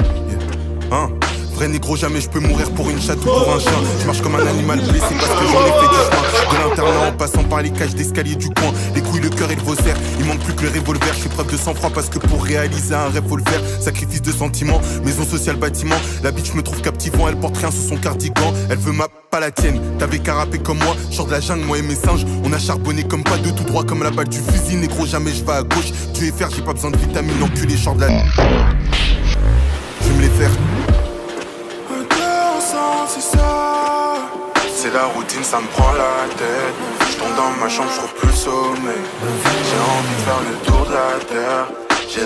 Hein? Vrai négro, jamais je peux mourir pour une chatte ou pour un chien. Je marche comme un animal blessé parce que j'en ai fait du chemin. De l'internat en passant par les cages d'escalier du coin. Les couilles, le cœur et le vaussaire. Il manque plus que le revolver. Je fais preuve de sang-froid parce que pour réaliser un rêve faut le faire. Sacrifice de sentiments, maison sociale, bâtiment. La bitch me trouve captivant, elle porte rien sous son cardigan. Elle veut ma pas la tienne. T'avais qu'à rapper comme moi. Genre de la jungle, moi et mes singes. On a charbonné comme pas de tout droit comme la balle du fusil. Négro, jamais je vais à gauche. Tu es faire, j'ai pas besoin de vitamines. Enculé, genre de la. Je vais me les faire. C'est la routine, ça me prend la tête. Je tombe dans ma chambre, je trouve plus le sommeil. J'ai envie de faire le tour de la terre. J'ai